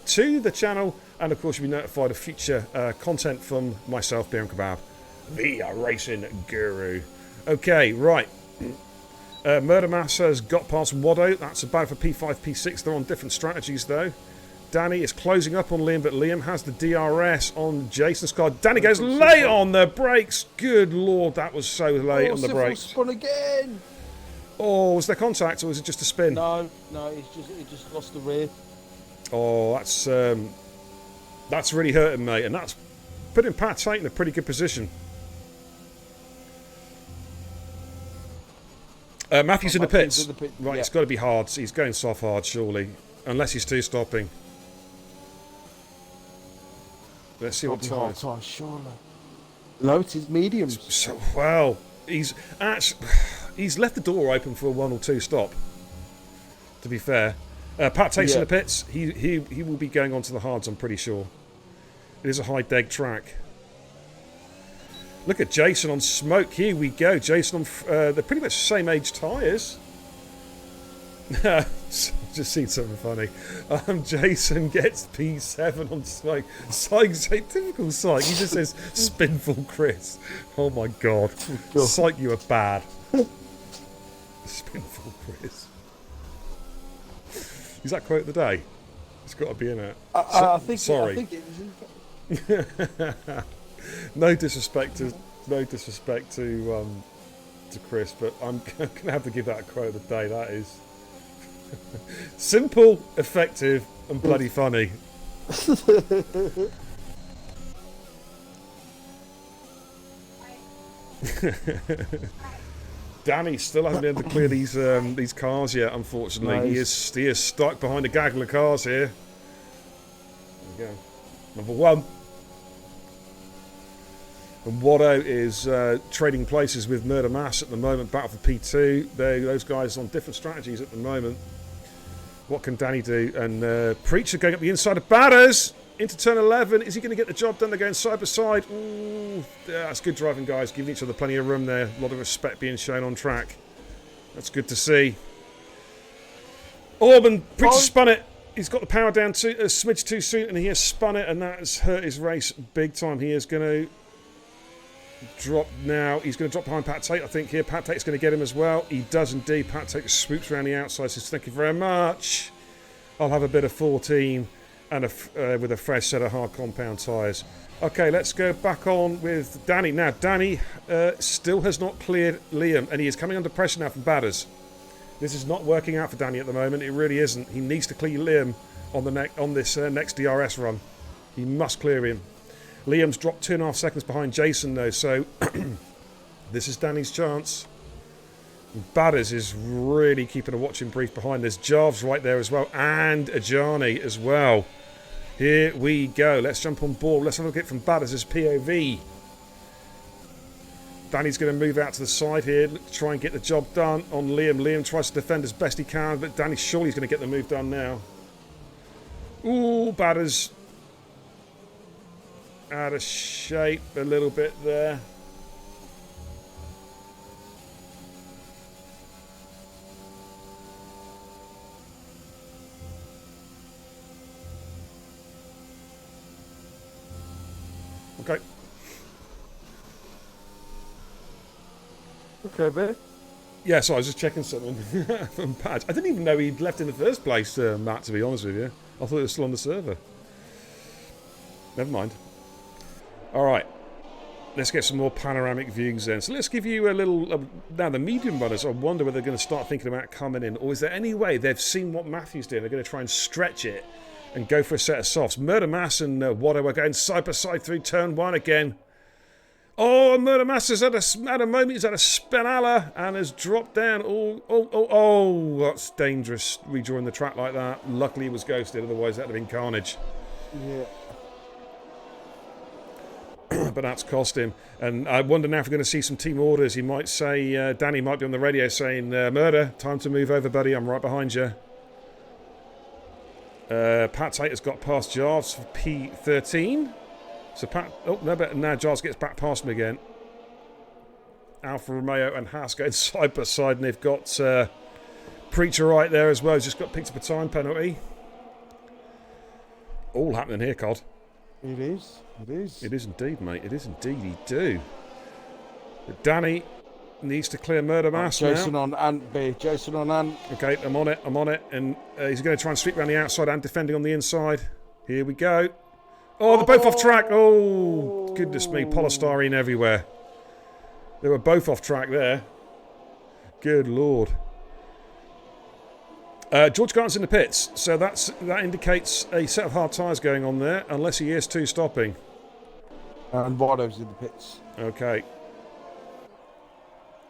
Speaker 1: to the channel. And, of course, you'll be notified of future content from myself, Biram Kebab, the racing guru. Okay, right. Murder Mass has got past Waddo. That's about for P5, P6. They're on different strategies, though. Danny is closing up on Liam, but Liam has the DRS on Jason's car. Danny goes late on the brakes. Good Lord, that was so late on the brakes.
Speaker 3: Spun again.
Speaker 1: Oh, was there contact or was it just a spin?
Speaker 3: No, he just lost the rear.
Speaker 1: Oh, that's really hurting, mate. And that's putting Pat Tate in a pretty good position. Matthew's in the pits. Right, yeah. It's got to be hard. He's going soft hard, surely. Unless he's two-stopping. Let's see what time.
Speaker 3: Surely. No, it is mediums.
Speaker 1: So, well, he's left the door open for a 1 or 2 stop. To be fair, Pat Tate's in the pits. He will be going on to the hards, I'm pretty sure. It is a high deg track. Look at Jason on smoke. Here we go. Jason on they're pretty much the same age tyres. Just seen something funny. Jason gets P7 on smoke. Psych's a typical Psych. He just says Spinful Chris. Oh my god. Psych, you are bad. Spinful Chris. Is that quote of the day? It's got to be in it.
Speaker 3: I think.
Speaker 1: Sorry.
Speaker 3: I think it was.
Speaker 1: No disrespect to Chris, but I'm gonna have to give that a quote of the day. That is simple, effective, and bloody funny. Danny still hasn't been able to clear these cars yet. Unfortunately,
Speaker 3: Nice.
Speaker 1: he is stuck behind a gaggle of cars here. There we go. Number 1. And Waddo is trading places with Murder Mass at the moment. Battle for P2. Those guys on different strategies at the moment. What can Danny do? And Preacher going up the inside of Batters into turn 11. Is he going to get the job done? They're going side by side. Ooh, yeah, that's good driving, guys. Giving each other plenty of room there. A lot of respect being shown on track. That's good to see. Orban, Preacher spun it. He's got the power down a smidge too soon, and he has spun it, and that has hurt his race big time. He is going to drop now. He's going to drop behind Pat Tate, I think, here. Pat Tate's going to get him as well. He does indeed. Pat Tate swoops around the outside, says thank you very much. I'll have a bit of 14 and with a fresh set of hard compound tyres. Okay, let's go back on with Danny. Now, Danny still has not cleared Liam, and he is coming under pressure now from Batters. This is not working out for Danny at the moment. It really isn't. He needs to clear Liam on this next DRS run. He must clear him. Liam's dropped 2.5 seconds behind Jason, though, so this is Danny's chance. Batters is really keeping a watching brief behind. There's Jarves right there as well, and Ajani as well. Here we go. Let's jump on board. Let's have a look at it from Batters' POV. Danny's going to move out to the side here, try and get the job done on Liam. Liam tries to defend as best he can, but Danny surely is going to get the move done now. Ooh, Batters out of shape a little bit there. Okay.
Speaker 3: Okay, mate.
Speaker 1: Yeah, so I was just checking something from Pat. I didn't even know he'd left in the first place, Matt, to be honest with you. I thought it was still on the server. Never mind. All right. Let's get some more panoramic views then. So let's give you a little... now, the medium runners, I wonder whether they're going to start thinking about coming in. Or is there any way they've seen what Matthew's doing? They're going to try and stretch it and go for a set of softs. Murder Mass and Watto are going side by side through turn 1 again. Oh, Murder Mass has had a moment. He's had a Spinalla and has dropped down. Oh, that's dangerous, redrawing the track like that. Luckily, it was ghosted. Otherwise, that would have been carnage.
Speaker 3: Yeah.
Speaker 1: But that's cost him. And I wonder now if we're going to see some team orders. He might say, Danny might be on the radio saying, Murder, time to move over, buddy. I'm right behind you. Pat Tate has got past Jarves for P13. So Pat... oh, no, but now Jarves gets back past him again. Alfa Romeo and Haas going side by side. And they've got Preacher right there as well. He's just got picked up a time penalty. All happening here, Cod.
Speaker 3: It is. It is.
Speaker 1: It is indeed, mate. It is indeed. You do. But Danny needs to clear Murder Mass
Speaker 3: Jason
Speaker 1: now.
Speaker 3: on Ant B. Jason on Ant.
Speaker 1: Okay, I'm on it. I'm on it. And he's going to try and sweep around the outside and defending on the inside. Here we go. Oh, they're both off track. Oh, goodness me. Polystyrene everywhere. They were both off track there. Good Lord. George Garton's in the pits, so that indicates a set of hard tyres going on there, unless he is two stopping.
Speaker 3: And Watto's in the pits.
Speaker 1: Okay.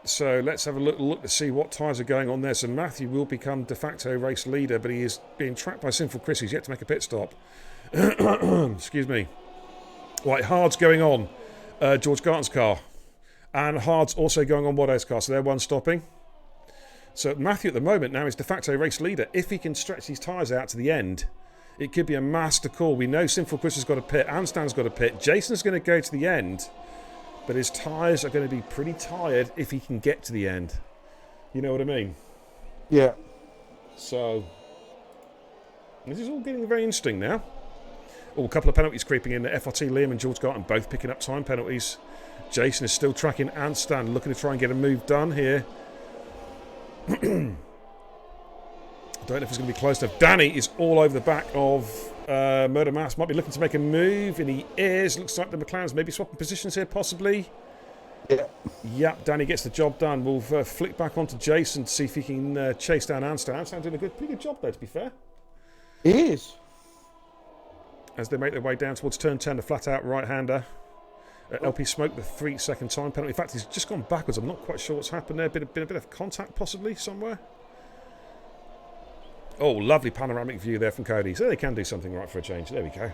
Speaker 1: So let's have a look to see what tyres are going on there. So Matthew will become de facto race leader, but he is being tracked by Sinful Chris. He's yet to make a pit stop. Excuse me. Right, hard's going on George Garton's car. And hard's also going on Watto's car, so they're one stopping. So Matthew at the moment now is de facto race leader. If he can stretch these tyres out to the end, it could be a master call. We know Sinful Chris has got a pit, Anstan's got a pit. Jason's going to go to the end, but his tyres are going to be pretty tired if he can get to the end. You know what I mean?
Speaker 3: Yeah.
Speaker 1: So this is all getting very interesting now. Oh, a couple of penalties creeping in. FRT Liam and George Garton both picking up time penalties. Jason is still tracking Anstan, looking to try and get a move done here. I don't know if it's going to be close enough. Danny is all over the back of Murder Mass. Might be looking to make a move, and he is. Looks like the McLarens maybe swapping positions here, possibly.
Speaker 3: Yeah.
Speaker 1: Yep, Danny gets the job done. We'll flick back onto Jason to see if he can chase down Anstan. Anstan doing a pretty good job there, to be fair.
Speaker 3: He is.
Speaker 1: As they make their way down towards turn 10, the flat-out right-hander. LP Smoke, the 3-second time penalty. In fact, he's just gone backwards. I'm not quite sure what's happened there. Been a bit of contact, possibly, somewhere. Oh, lovely panoramic view there from Cody. So they can do something right for a change. There we go.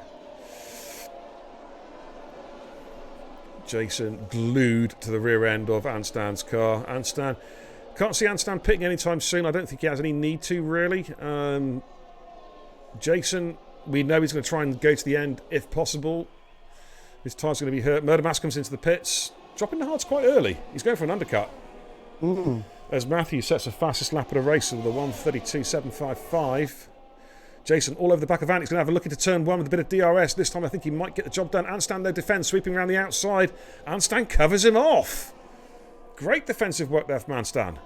Speaker 1: Jason glued to the rear end of Anstan's car. Anstan, can't see Anstan pitting anytime soon. I don't think he has any need to, really. Jason, we know he's going to try and go to the end if possible. His tyre's going to be hurt. Murder Mass comes into the pits. Dropping the hards quite early. He's going for an undercut. As Matthew sets the fastest lap of the race with a 1:32.755. Jason all over the back of Ant. He's going to have a look into turn 1 with a bit of DRS. This time I think he might get the job done. Anstan, though, defends, sweeping around the outside. Anstan covers him off. Great defensive work there from Anstan.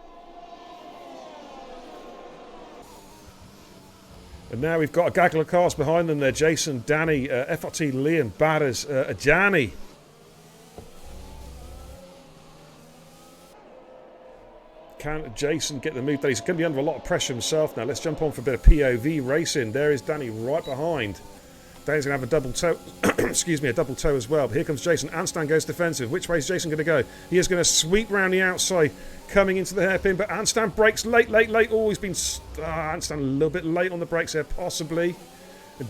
Speaker 1: And now we've got a gaggle of cars behind them there. Jason, Danny, FRT, Liam, Batters, Ajani. Can Jason get the move done? He's going to be under a lot of pressure himself now. Let's jump on for a bit of POV racing. There is Danny right behind. Danny's going to have a double toe. Excuse me, a double toe as well. But here comes Jason. Anstan goes defensive. Which way is Jason going to go? He is going to sweep round the outside, coming into the hairpin. But Anstan brakes late. Oh, he's been... Anstan a little bit late on the brakes there, possibly.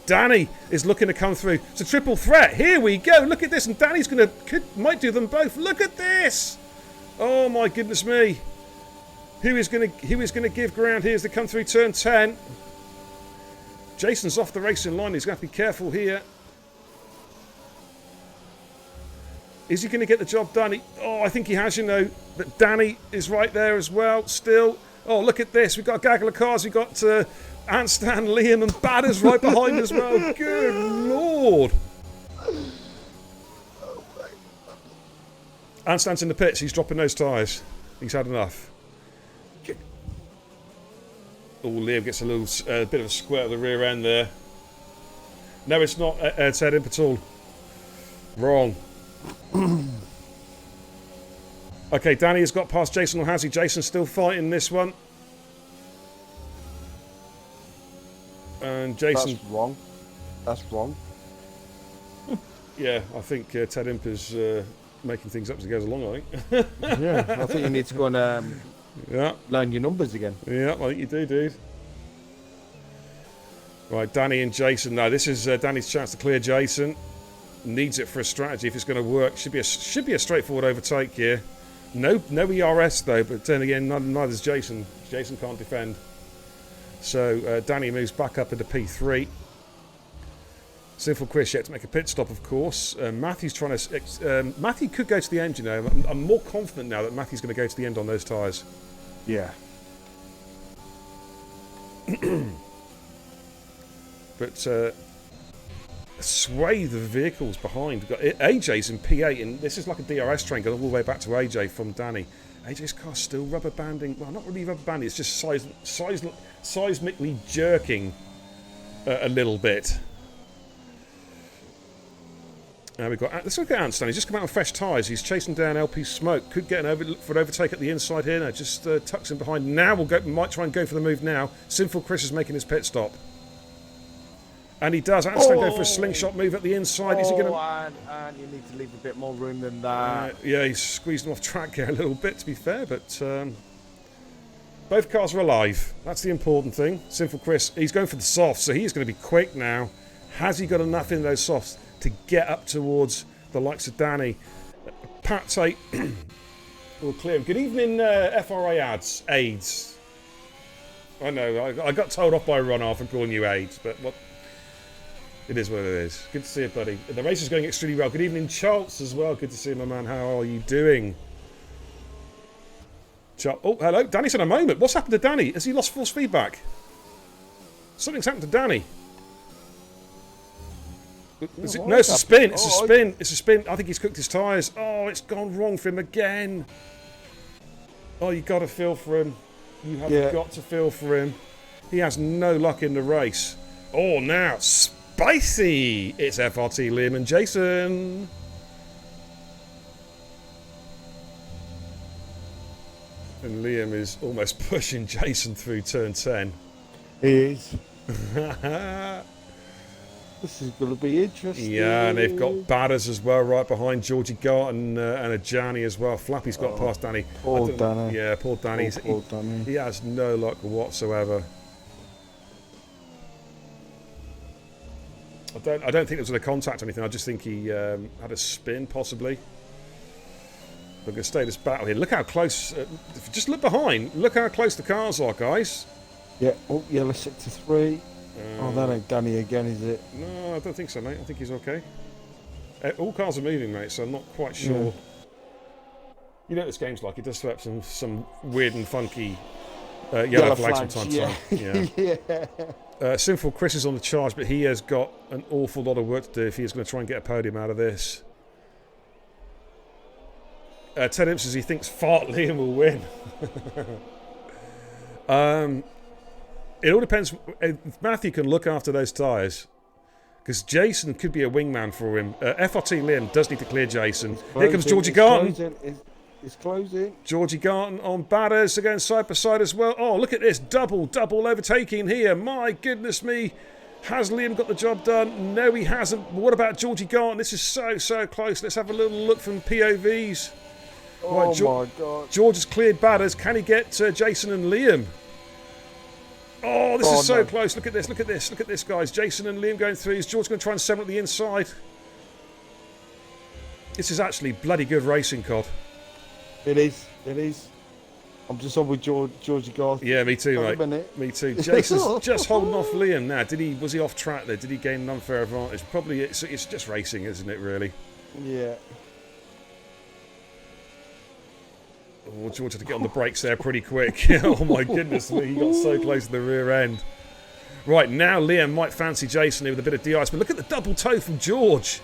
Speaker 1: Danny is looking to come through. It's a triple threat. Here we go. Look at this. And Danny's going to... might do them both. Look at this. Oh, my goodness me. Who is going to give ground here as they come through turn 10? Jason's off the racing line. He's going to have to be careful here. Is he going to get the job done? I think he has, you know. But Danny is right there as well, still. Oh, look at this. We've got a gaggle of cars. We've got Anstan, Liam and Batters right behind as well. Good Lord. Anstan's in the pits. He's dropping those tyres. He's had enough. Oh, Liam gets a little bit of a squirt of the rear end there. No, it's not Ed Imp at all. Wrong. Okay, Danny has got past Jason, or has he? Jason's still fighting this one. And Jason...
Speaker 3: That's wrong. That's wrong.
Speaker 1: Yeah, I think Ted Imp is making things up as he goes along, I think.
Speaker 3: Yeah, I think you need to go and
Speaker 1: Yeah,
Speaker 3: learn your numbers again.
Speaker 1: yeah, I think you do, dude. Right, Danny and Jason. No, this is Danny's chance to clear Jason. Needs it for a strategy if it's going to work. Should be a straightforward overtake here. No ERS though, but then again, neither's Jason. Jason can't defend. So Danny moves back up into P3. Sinful Chris yet to make a pit stop, of course. Matthew's trying to... Matthew could go to the end, you know. I'm more confident now that Matthew's going to go to the end on those tyres.
Speaker 3: Yeah.
Speaker 1: But a swathe of vehicles behind. We've got AJ's in P8, and this is like a DRS train going all the way back to AJ from Danny. AJ's car's still rubber banding. Well, not really rubber banding, it's just seismically jerking a little bit. Now we've got... Let's look at Anston. He's just come out on fresh tyres. He's chasing down LP Smoke. Could get an overtake at the inside here. No, just tucks in behind. Now might try and go for the move now. Sinful Chris is making his pit stop. And he does. Anston go for a slingshot move at the inside. Is he going to...
Speaker 3: And you need to leave a bit more room than that.
Speaker 1: Yeah, he's squeezed him off track here a little bit, to be fair. But both cars are alive. That's the important thing. Sinful Chris, he's going for the softs, so he's going to be quick now. Has he got enough in those softs to get up towards the likes of Danny? Pat Tate will clear him. Good evening, FRA AIDS. I know, I got told off by Ron for calling you AIDS, but what? It is what it is. Good to see you, buddy. The race is going extremely well. Good evening, Charles, as well. Good to see you, my man. How are you doing? Oh, hello. Danny's in a moment. What's happened to Danny? Has he lost force feedback? Something's happened to Danny. No, it's a spin. It's a spin. It's a spin. I think he's cooked his tyres. Oh, it's gone wrong for him again. Oh, you got to feel for him. You have got to feel for him. He has no luck in the race. Oh, now spicy. It's FRT, Liam and Jason. And Liam is almost pushing Jason through turn 10.
Speaker 3: He is. This is going to be interesting.
Speaker 1: Yeah, and they've got Batters as well right behind Georgie Garton and a Johnny as well. Flappy's got past Danny.
Speaker 3: Poor Danny.
Speaker 1: Yeah, poor Danny.
Speaker 3: Poor Danny.
Speaker 1: He has no luck whatsoever. I don't think it was going to contact anything. I just think he had a spin possibly. We're going to stay this battle here. Look how close. Just look behind. Look how close the cars are, guys.
Speaker 3: Yeah. Oh, yellow sector 3. Oh, that ain't Danny again, is it?
Speaker 1: No, I don't think so, mate. I think he's okay. All cars are moving, mate, so I'm not quite sure. Yeah. You know what this game's like. It does throw up some weird and funky yellow flags from time to time. Yeah. Sinful Chris is on the charge, but he has got an awful lot of work to do if he is going to try and get a podium out of this. Ted Imp says he thinks Fart Liam will win. It all depends if Matthew can look after those tyres, because Jason could be a wingman for him. FRT Liam does need to clear Jason. Here comes Georgie Garton.
Speaker 3: It's closing.
Speaker 1: Georgie Garton on Batters, again side by side as well. Oh, look at this double overtaking here. My goodness me. Has Liam got the job done? No, he hasn't. What about Georgie Garton? This is so close. Let's have a little look from POVs.
Speaker 3: Oh, right, my God.
Speaker 1: George has cleared Batters. Can he get Jason and Liam? Oh, this is so close. Look at this, guys. Jason and Liam going through. Is George going to try and send it at the inside? This is actually bloody good racing, Cod.
Speaker 3: It is. I'm just on with Georgie Garth.
Speaker 1: Yeah, me too, mate. Me too. Jason's just holding off Liam now. Was he off track there? Did he gain an unfair advantage? Probably. It's just racing, isn't it, really?
Speaker 3: Yeah.
Speaker 1: Oh, George had to get on the brakes there pretty quick. Oh my goodness me, he got so close to the rear end. Right, now Liam might fancy Jason here with a bit of de-ice, but look at the double toe from George.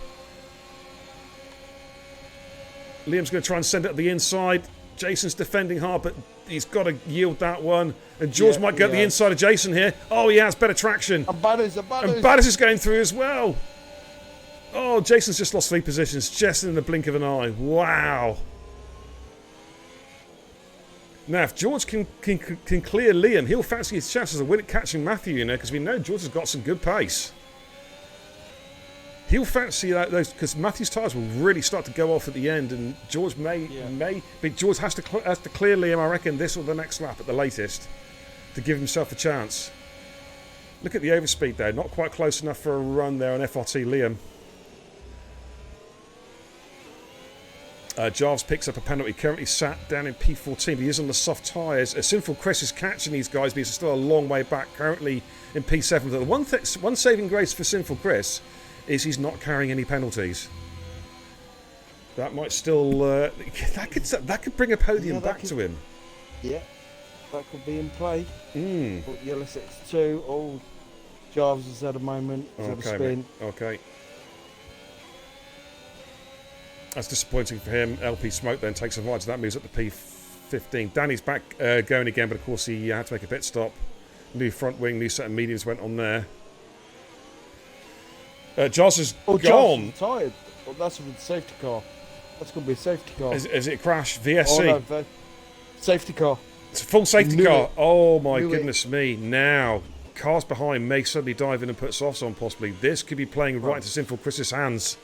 Speaker 1: Liam's going to try and send it at the inside. Jason's defending hard, but he's got to yield that one. And George might get the inside of Jason here. Oh, he has better traction.
Speaker 3: And Batters.
Speaker 1: And Batters is going through as well. Oh, Jason's just lost 3 positions just in the blink of an eye. Wow. Now, if George can clear Liam, he'll fancy his chances of winning, catching Matthew, you know, because we know George has got some good pace. He'll fancy those, because Matthew's tyres will really start to go off at the end, and George but George has to clear Liam, I reckon, this or the next lap at the latest, to give himself a chance. Look at the overspeed there, not quite close enough for a run there on FRT Liam. Jarvis picks up a penalty, currently sat down in P14, but he is on the soft tyres. Sinful Chris is catching these guys, but he's still a long way back, currently in P7. The one saving grace for Sinful Chris is he's not carrying any penalties. That might still... that could bring a podium back to him.
Speaker 3: Yeah, that could be in play.
Speaker 1: Mm.
Speaker 3: But yellow 6-2, all Jarvis has had a moment, he's had a spin.
Speaker 1: Mate. Okay. That's disappointing for him. LP Smoke then takes a ride, so that moves up to P15. Danny's back going again, but of course he had to make a pit stop. New front wing, new set of mediums went on there. Joss is gone.
Speaker 3: Tired. Well, that's a safety car. That's going to be a safety car.
Speaker 1: Is it a crash? VSC?
Speaker 3: Oh, no, safety car.
Speaker 1: It's a full safety car. Oh my
Speaker 3: Knew
Speaker 1: goodness me. Now, cars behind may suddenly dive in and put softs on possibly. This could be playing right into Sinful Chris's hands.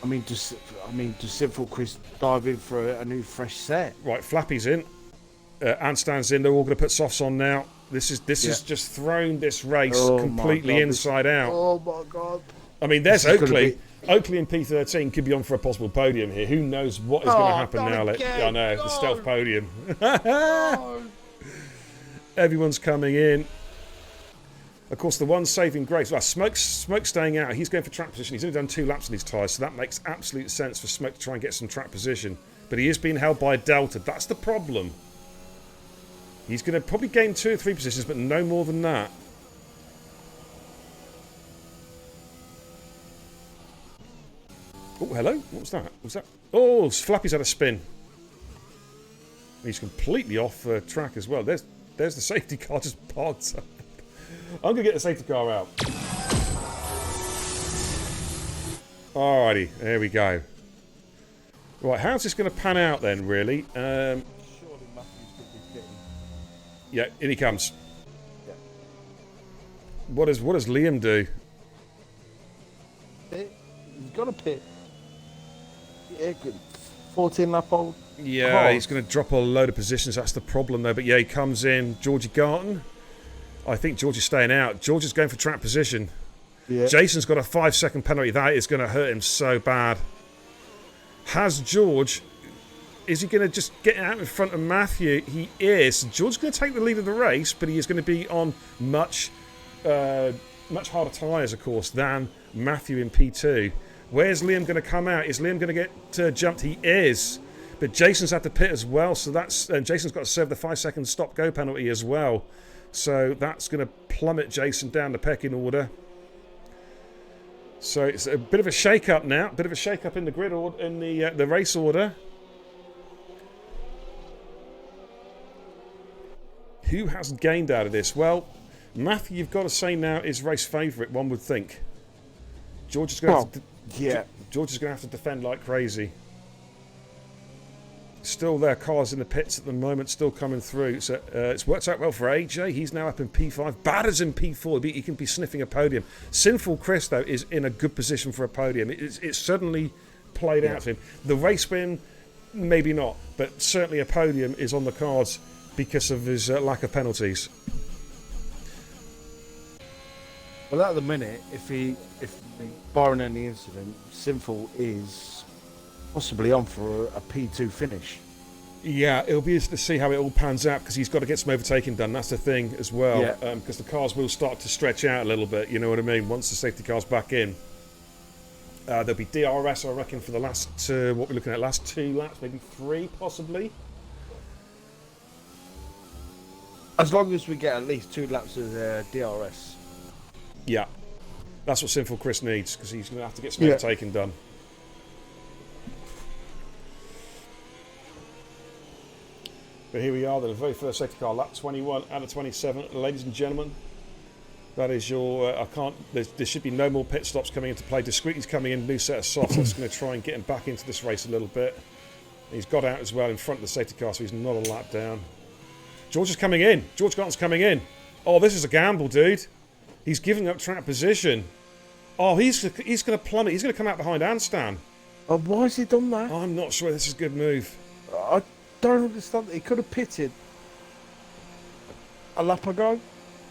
Speaker 3: I mean, does Sinful Chris dive in for a new fresh set?
Speaker 1: Right, Flappy's in. Anstan's in. They're all going to put softs on now. This has just thrown this race completely inside out.
Speaker 3: Oh my God!
Speaker 1: I mean, there's Oakley. Oakley in P13 could be on for a possible podium here. Who knows what is going to happen now? I know, the stealth podium. Everyone's coming in. Of course, the one saving grace. Well, Smoke's staying out. He's going for track position. He's only done 2 laps on his tyres, so that makes absolute sense for Smoke to try and get some track position. But he is being held by Delta. That's the problem. He's going to probably gain 2 or 3 positions, but no more than that. Oh, hello? What was that? Oh, Flappy's had a spin. He's completely off track as well. There's the safety car just parked up. I'm going to get the safety car out. Alrighty, there we go. Right, how's this going to pan out then, really?
Speaker 3: Surely Matthew's going to be pitting.
Speaker 1: Yeah, in he comes.
Speaker 3: Yeah.
Speaker 1: What does Liam do?
Speaker 3: Pit. He's got to pit. Yeah, good. 14 lap old.
Speaker 1: Yeah, he's going to drop a load of positions. That's the problem, though. But yeah, he comes in. Georgie Garton. I think George is staying out. George is going for track position.
Speaker 3: Yeah.
Speaker 1: Jason's got a 5-second penalty. That is going to hurt him so bad. Has George... Is he going to just get out in front of Matthew? He is. George's going to take the lead of the race, but he is going to be on much harder tyres, of course, than Matthew in P2. Where's Liam going to come out? Is Liam going to get jumped? He is. But Jason's had to pit as well, so Jason's got to serve the 5-second stop-go penalty as well. So that's going to plummet Jason down the pecking order. So it's a bit of a shake-up now, a bit of a shake-up in the grid order, in the race order. Who has gained out of this? Well, Matthew, you've got to say now, is race favourite, one would think. George is going George is going to have to defend like crazy. Still there, cars in the pits at the moment, still coming through. So it's worked out well for AJ. He's now up in P5. Badder's in P4. He can be sniffing a podium. Sinful Chris, though, is in a good position for a podium. It's suddenly played out to him. The race win, maybe not, but certainly a podium is on the cards because of his lack of penalties.
Speaker 3: Well, at the minute, if barring any incident, Sinful is possibly on for a P2 finish.
Speaker 1: Yeah, it'll be interesting to see how it all pans out because he's got to get some overtaking done. That's the thing as well.
Speaker 3: Yeah.
Speaker 1: Because the cars will start to stretch out a little bit, you know what I mean, once the safety car's back in. There'll be DRS, I reckon, for the last, what we're looking at, last 2 laps, maybe 3 possibly.
Speaker 3: As long as we get at least 2 laps of DRS.
Speaker 1: Yeah. That's what Sinful Chris needs because he's going to have to get some overtaking done. But here we are, the very first safety car, lap 21 out of 27. Ladies and gentlemen, that is your... there should be no more pit stops coming into play. Discreetly's coming in, new set of softs. That's going to try and get him back into this race a little bit. He's got out as well in front of the safety car, so he's not a lap down. George is coming in. George Garton's coming in. Oh, this is a gamble, dude. He's giving up track position. Oh, he's going to plummet. He's going to come out behind Anstan.
Speaker 3: Oh, why has he done that?
Speaker 1: I'm not sure this is a good move.
Speaker 3: I don't understand. He could have pitted a lap ago.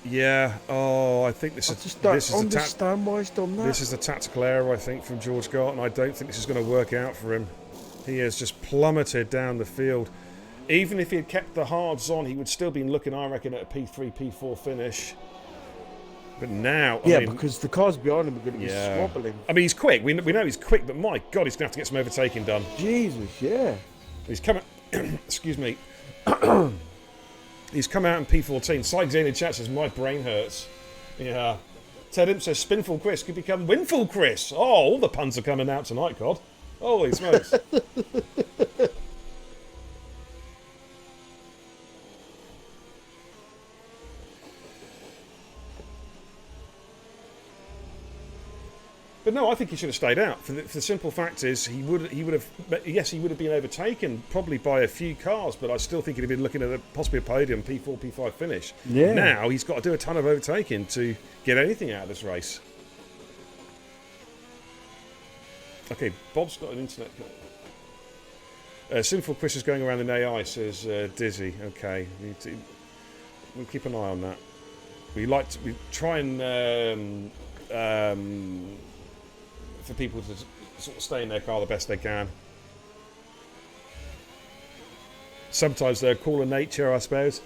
Speaker 1: Yeah. Oh, I think this
Speaker 3: I
Speaker 1: is.
Speaker 3: just don't
Speaker 1: this is
Speaker 3: understand why he's done that.
Speaker 1: This is a tactical error, I think, from George Garton. I don't think this is going to work out for him. He has just plummeted down the field. Even if he had kept the hards on, he would still be looking, I reckon, at a P3, P4 finish. But now, I mean,
Speaker 3: because the cars behind him are going to be squabbling.
Speaker 1: I mean, he's quick. We know he's quick, but my God, he's going to have to get some overtaking done.
Speaker 3: Jesus, yeah.
Speaker 1: He's coming. Excuse me. He's come out in P14. Sykes in chat says, my brain hurts. Yeah. Ted Imp says, Spinful Chris could become Winful Chris. Oh, all the puns are coming out tonight, God. Holy smokes. But no, I think he should have stayed out. For the simple fact is, he would have been overtaken probably by a few cars, but I still think he'd have been looking at possibly a podium, P4, P5 finish.
Speaker 3: Yeah.
Speaker 1: Now he's got to do a ton of overtaking to get anything out of this race. Okay, Bob's got an internet. Sinful Chris is going around in AI, says Dizzy. Okay, we'll keep an eye on that. We try and for people to sort of stay in their car the best they can. Sometimes they're cooler nature, I suppose.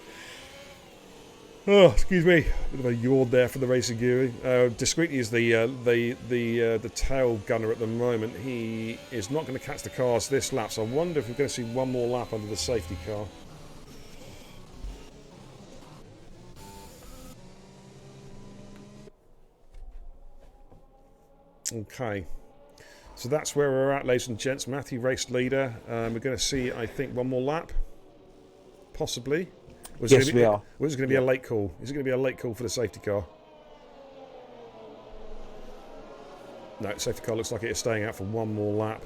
Speaker 1: Oh, excuse me, bit of a yawn there for the racing guru. Discreetly is the tail gunner at the moment. He is not going to catch the cars this lap, so I wonder if we're going to see one more lap under the safety car. Okay, so that's where we're at, ladies and gents. Matthew race leader. We're going to see, I think, one more lap, possibly.
Speaker 3: Yes, we are.
Speaker 1: Or is it going to be a late call? Is it going to be a late call for the safety car? No, safety car looks like it is staying out for one more lap,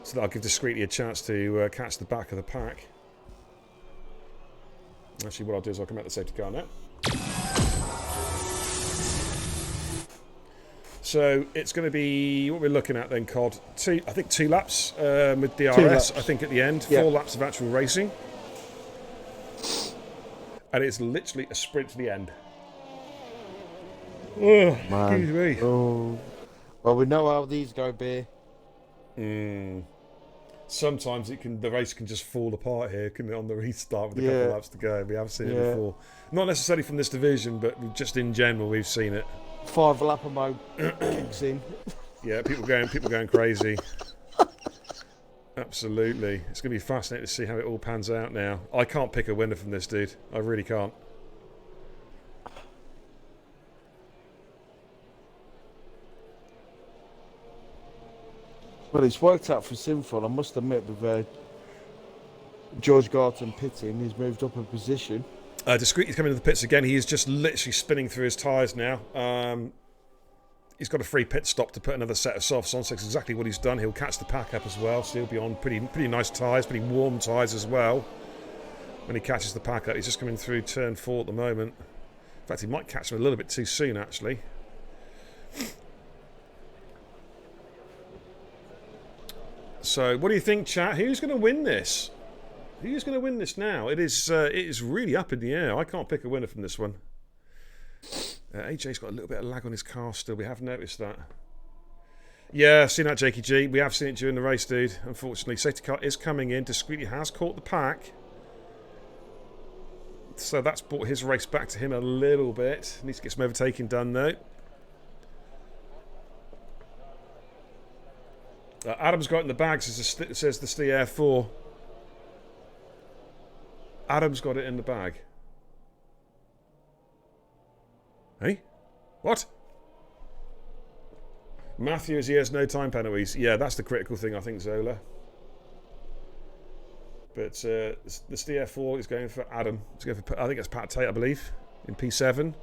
Speaker 1: so that'll give Discreetly a chance to catch the back of the pack. Actually, what I'll do is I'll come out the safety car now. So it's going to be what we're looking at then, Cod. I think 2 laps with DRS. I think at the end, 4 laps of actual racing, and it's literally a sprint to the end. Oh, excuse me.
Speaker 3: Oh. Well, we know how these go, Beer.
Speaker 1: Sometimes the race can just fall apart here, can it, on the restart with a couple of laps to go. We have seen it before. Not necessarily from this division, but just in general, we've seen it.
Speaker 3: 5 lapper mode kicks in.
Speaker 1: Yeah, people going crazy. Absolutely. It's going to be fascinating to see how it all pans out now. I can't pick a winner from this, dude. I really can't.
Speaker 3: Well, it's worked out for Sinful, I must admit, with George Garton pitting. He's moved up a position.
Speaker 1: Discreetly coming into the pits again. He is just literally spinning through his tyres now. He's got a free pit stop to put another set of softs on, so that's exactly what he's done. He'll catch the pack up as well, so he'll be on pretty nice tyres, pretty warm tyres as well. When he catches the pack up, he's just coming through turn 4 at the moment. In fact, he might catch him a little bit too soon, actually. So, what do you think, chat? Who's going to win this? Who's going to win this now? It is really up in the air. I can't pick a winner from this one. AJ's got a little bit of lag on his car still. We have noticed that. Yeah, seen that, Jakey G. We have seen it during the race, dude. Unfortunately, safety car is coming in. Discreetly has caught the pack. So that's brought his race back to him a little bit. Needs to get some overtaking done, though. Adam's got it in the bag, says the Stier 4. Adam's got it in the bag. Hey? What? Matthew, he has no time penalties. Yeah, that's the critical thing, I think, Zola. But the Stier 4 is going for Adam. He's going for, I think it's Pat Tate, I believe, in P7.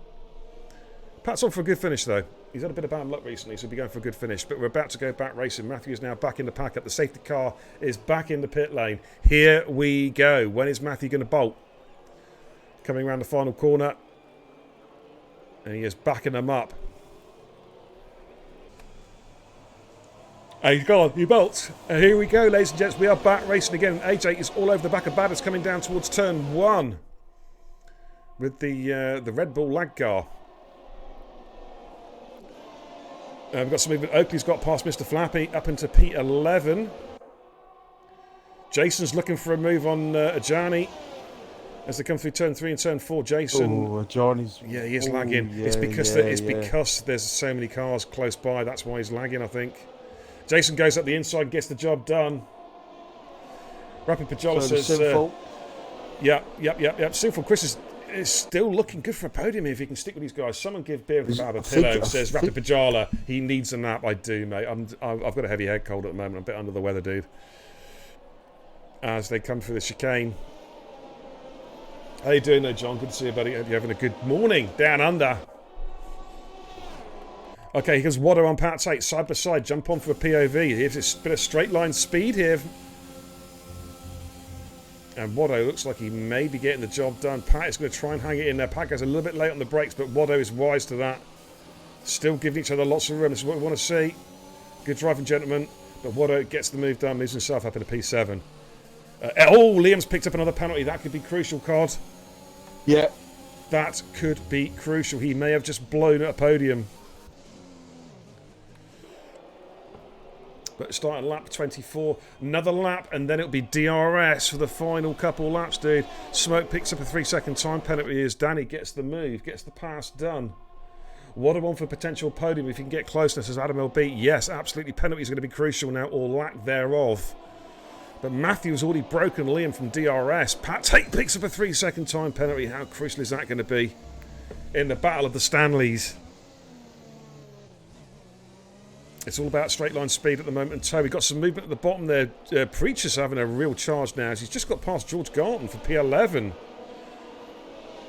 Speaker 1: Pat's on for a good finish, though. He's had a bit of bad luck recently, so he'll be going for a good finish. But we're about to go back racing. Matthew is now back in the pack up. The safety car is back in the pit lane. Here we go. When is Matthew going to bolt? Coming around the final corner. And he is backing them up. And he's gone. He bolts. And here we go, ladies and gents. We are back racing again. AJ is all over the back of Badders coming down towards turn 1. With the Red Bull lag car. We've got some movement. Oakley's got past Mr. Flappy up into P11. Jason's looking for a move on Ajani as they come through turn 3 and turn 4. Jason.
Speaker 3: Oh, Johnny's.
Speaker 1: Yeah, he is lagging.
Speaker 3: Yeah,
Speaker 1: It's because because there's so many cars close by. That's why he's lagging, I think. Jason goes up the inside, gets the job done. Rapid Pajola says. Yep. Sinful Chris is still looking good for a podium if he can stick with these guys. Someone give Beer and Kebab a pillow. Says Rapid Pajala. He needs a nap. I do, mate. I've got a heavy head cold at the moment. I'm a bit under the weather, dude. As they come through the chicane. How you doing there, John? Good to see you, buddy. Hope you're having a good morning down under. Okay, here's Waddo on Pat Tate. Side by side. Jump on for a POV. Here's a bit of straight line speed here. And Waddo looks like he may be getting the job done. Pat is going to try and hang it in there. Pat goes a little bit late on the brakes, but Waddo is wise to that. Still giving each other lots of room. This is what we want to see. Good driving, gentlemen. But Waddo gets the move done, moves himself up into P7. Liam's picked up another penalty. That could be crucial, Cod.
Speaker 3: Yeah.
Speaker 1: That could be crucial. He may have just blown at a podium. But starting lap 24, another lap, and then it'll be DRS for the final couple laps, dude. Smoke picks up a 3-second time penalty as Danny gets the move, gets the pass done. What a one for potential podium if he can get closeness as Adam LB. Yes, absolutely, penalty is going to be crucial now, or lack thereof. But Matthew's already broken Liam from DRS. Pat Tate picks up a 3-second time penalty. How crucial is that going to be in the Battle of the Stanleys? It's all about straight line speed at the moment. And so we've got some movement at the bottom there. Preacher's having a real charge now. He's just got past George Garton for P11.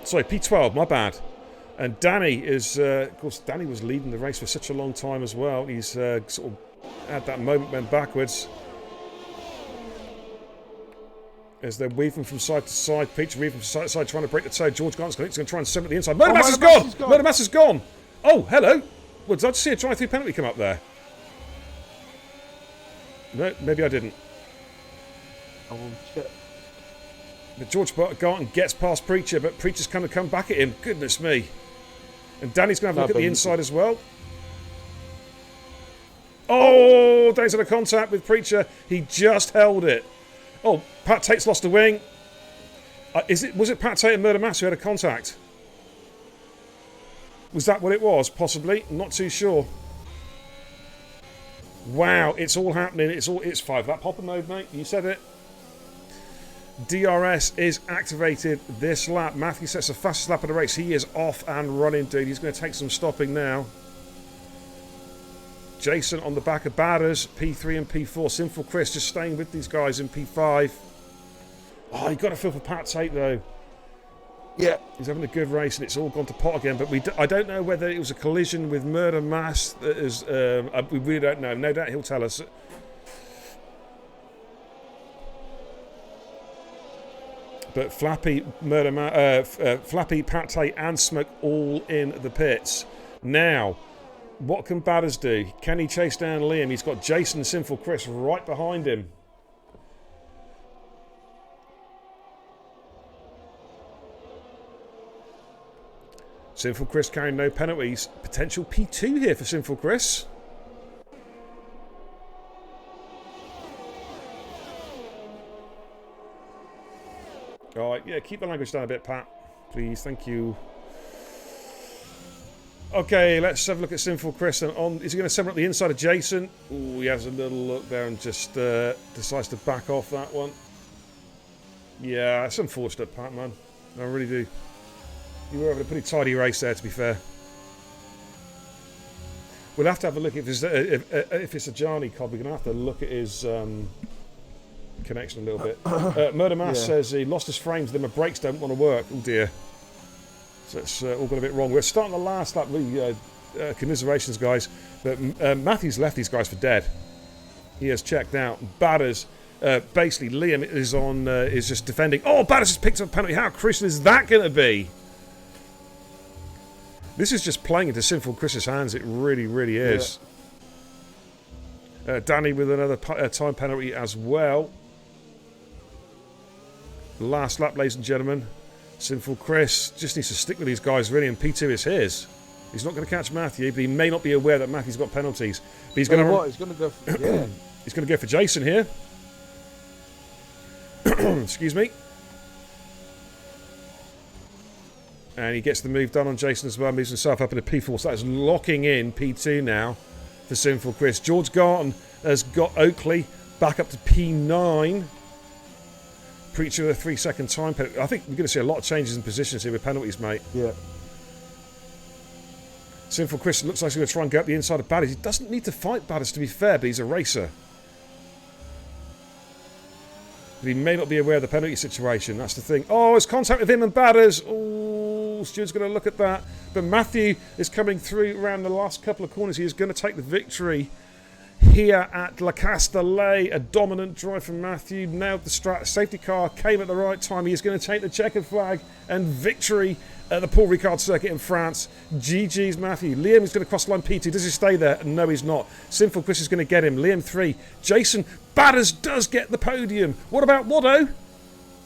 Speaker 1: Sorry, P12, my bad. And Danny is, of course, Danny was leading the race for such a long time as well. He's sort of had that moment, went backwards. As they're weaving from side to side. Preacher weaving from side to side, trying to break the toe. George Garton's going to try and send it the inside. Murder Mass is gone! Murder Mass is gone! Oh, hello! Well, did I just see a drive-through penalty come up there? No, maybe I didn't.
Speaker 3: I will check.
Speaker 1: But George Garton gets past Preacher, but Preacher's going to come back at him. Goodness me. And Danny's going to have a look at the inside as well. Oh, Danny's had a contact with Preacher. He just held it. Oh, Pat Tate's lost a wing. Was it Pat Tate and Murder Mass who had a contact? Was that what it was? Possibly. Not too sure. Wow, it's all happening. It's 5 lap hopper mode, mate. You said it. DRS is activated this lap. Matthew sets the fastest lap of the race. He is off and running, dude. He's going to take some stopping now. Jason on the back of Badders, P3 and P4. Sinful Chris just staying with these guys in P5. Oh, you got to feel for Pat Tate, though.
Speaker 3: Yeah.
Speaker 1: He's having a good race and it's all gone to pot again. But I don't know whether it was a collision with Murder Mass. That is, we really don't know. No doubt he'll tell us. But Flappy, Flappy, Pat Tate and Smoke all in the pits. Now, what can Badders do? Can he chase down Liam? He's got Jason and Sinful Chris right behind him. Sinful Chris carrying no penalties. Potential P2 here for Sinful Chris. Alright, yeah, keep the language down a bit, Pat. Please, thank you. Okay, let's have a look at Sinful Chris. Is he going to send up the inside of Jason? Ooh, he has a little look there and just decides to back off that one. Yeah, it's unfortunate, Pat, man. I really do. You were having a pretty tidy race there, to be fair. We'll have to have a look if it's a Ajani Cobb. We're going to have to look at his connection a little bit. Murder Mass says he lost his frames, then my brakes don't want to work. Oh dear. So it's all got a bit wrong. We're starting the last lap. commiserations, guys. But Matthew's left these guys for dead. He has checked out. Batters, basically, Liam is just defending. Oh, Batters has picked up a penalty. How crucial is that going to be? This is just playing into Sinful Chris's hands. It really, really is. Yeah. Danny with another time penalty as well. Last lap, ladies and gentlemen. Sinful Chris just needs to stick with these guys, really, and P2 is his. He's not going to catch Matthew, but he may not be aware that Matthew's got penalties. But he's going to.
Speaker 3: He's going to go. Yeah.
Speaker 1: He's going to go for Jason here. Excuse me. And he gets the move done on Jason as well. Moves himself up into P4. So that's locking in P2 now for Sinful Chris. George Garton has got Oakley back up to P9. Preacher with a 3-second time penalty. I think we're going to see a lot of changes in positions here with penalties, mate.
Speaker 3: Yeah.
Speaker 1: Sinful Chris looks like he's going to try and get up the inside of Batters. He doesn't need to fight Batters, to be fair, but he's a racer. But he may not be aware of the penalty situation. That's the thing. Oh, it's contact with him and Batters. Oh, Stuart's going to look at that. But Matthew is coming through around the last couple of corners. He is going to take the victory here at La Castellet. A dominant drive from Matthew. Nailed the strat. Safety car came at the right time. He is going to take the checkered flag and victory at the Paul Ricard circuit in France. GG's Matthew. Liam is going to cross line P2. Does he stay there? No, he's not. Sinful Chris is going to get him. Liam 3. Jason Batters does get the podium. What about Waddo?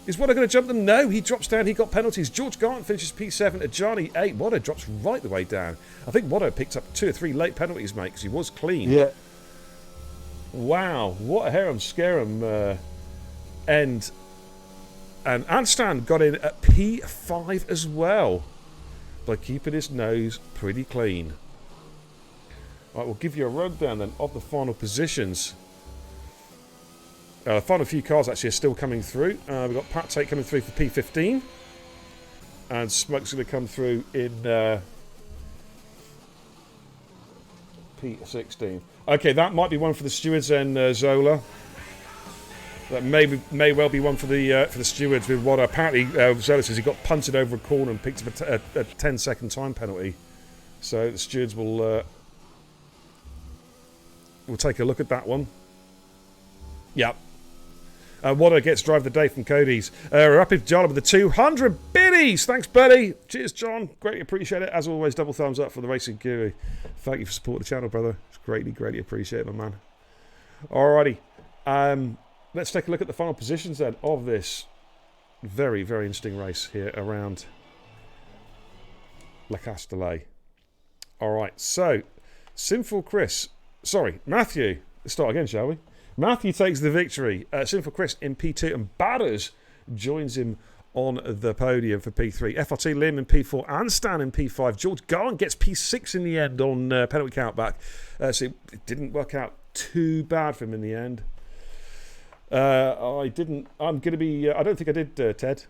Speaker 1: Is Waddo going to jump them? No, he drops down. He got penalties. George Garton finishes P7. Ajani 8. Waddo drops right the way down. I think Waddo picked up 2 or 3 late penalties, mate, because he was clean.
Speaker 3: Yeah.
Speaker 1: Wow, what a harem scarum end. And Anstan got in at P5 as well by keeping his nose pretty clean. Right, we'll give you a rundown then of the final positions. The final few cars actually are still coming through. We've got Pat Tate coming through for P15. And Smoke's going to come through in P16. Okay, that might be one for the stewards and Zola. That may well be one for the stewards with what apparently Zola says he got punted over a corner and picked up a 10-second time penalty. So the stewards will take a look at that one. Yep. Waddo gets drive of the day from Cody's. Rapid Jala with the 200 biddies. Thanks, buddy. Cheers, John. Greatly appreciate it. As always, double thumbs up for the Racing Guru. Thank you for supporting the channel, brother. It's greatly appreciate it, my man. Alrighty. Let's take a look at the final positions then of this very interesting race here around La Castellet. Alright, so Sinful Chris. Sorry, Matthew. Let's start again, shall we? Matthew takes the victory. Sinful Chris in P2 and Batters joins him on the podium for P3. FRT Lim in P4 and Stan in P5. George Garland gets P6 in the end on penalty countback. So it didn't work out too bad for him in the end. I don't think I did, Ted.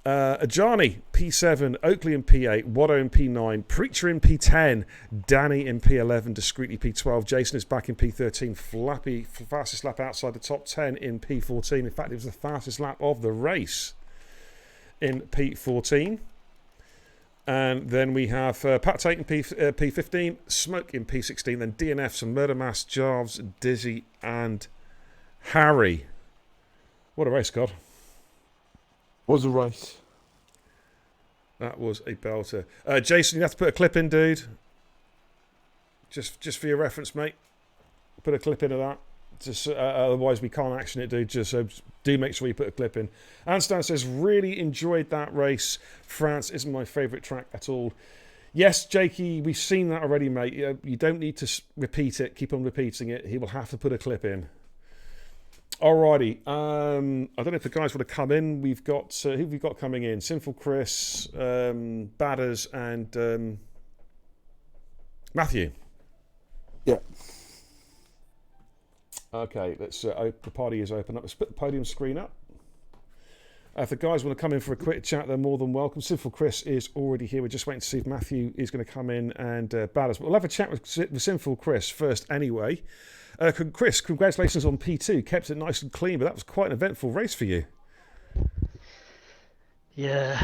Speaker 1: Ajani, P7, Oakley in P8, Waddo in P9, Preacher in P10, Danny in P11, discreetly P12, Jason is back in P13, Flappy, fastest lap outside the top 10 in P14. In fact, it was the fastest lap of the race in P14. And then we have Pat Tate in P15, Smoke in P16, then DNF, some Murder Mass, Jarves, Dizzy, and Harry. What a race, God.
Speaker 3: Was a race.
Speaker 1: That was a belter. Jason, you have to put a clip in, dude. Just for your reference, mate. Put a clip in of that. Just otherwise we can't action it, dude. Just do make sure you put a clip in. Anstan says, really enjoyed that race. France isn't my favourite track at all. Yes, Jakey, we've seen that already, mate. You don't need to repeat it. Keep on repeating it. He will have to put a clip in. Alrighty, I don't know if the guys want to come in. We've got who have we got coming in? Sinful Chris, Batters, and Matthew.
Speaker 3: Yeah.
Speaker 1: Okay, let's. The party is open up. Let's put the podium screen up. If the guys want to come in for a quick chat, they're more than welcome. Sinful Chris is already here. We're just waiting to see if Matthew is going to come in and Batters. But we'll have a chat with Sinful Chris first, anyway. Chris, congratulations on P2. Kept it nice and clean, but that was quite an eventful race for you.
Speaker 2: Yeah,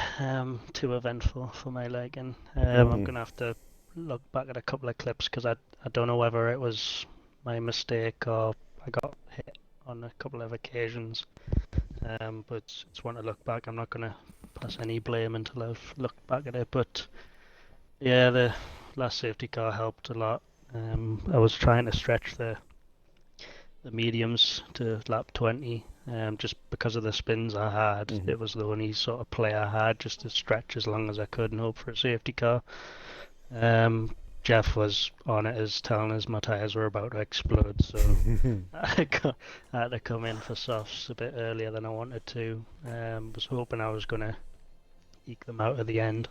Speaker 2: too eventful for my liking. I'm gonna have to look back at a couple of clips because I don't know whether it was my mistake or I got hit on a couple of occasions. But it's one to look back. I'm not gonna pass any blame until I've looked back at it. But yeah, the last safety car helped a lot. I was trying to stretch the mediums to lap 20. Just because of the spins I had, it was the only sort of play I had just to stretch as long as I could and hope for a safety car. Jeff was on it as telling us my tyres were about to explode, so I had to come in for softs a bit earlier than I wanted to. Was hoping I was going to eke them out at the end.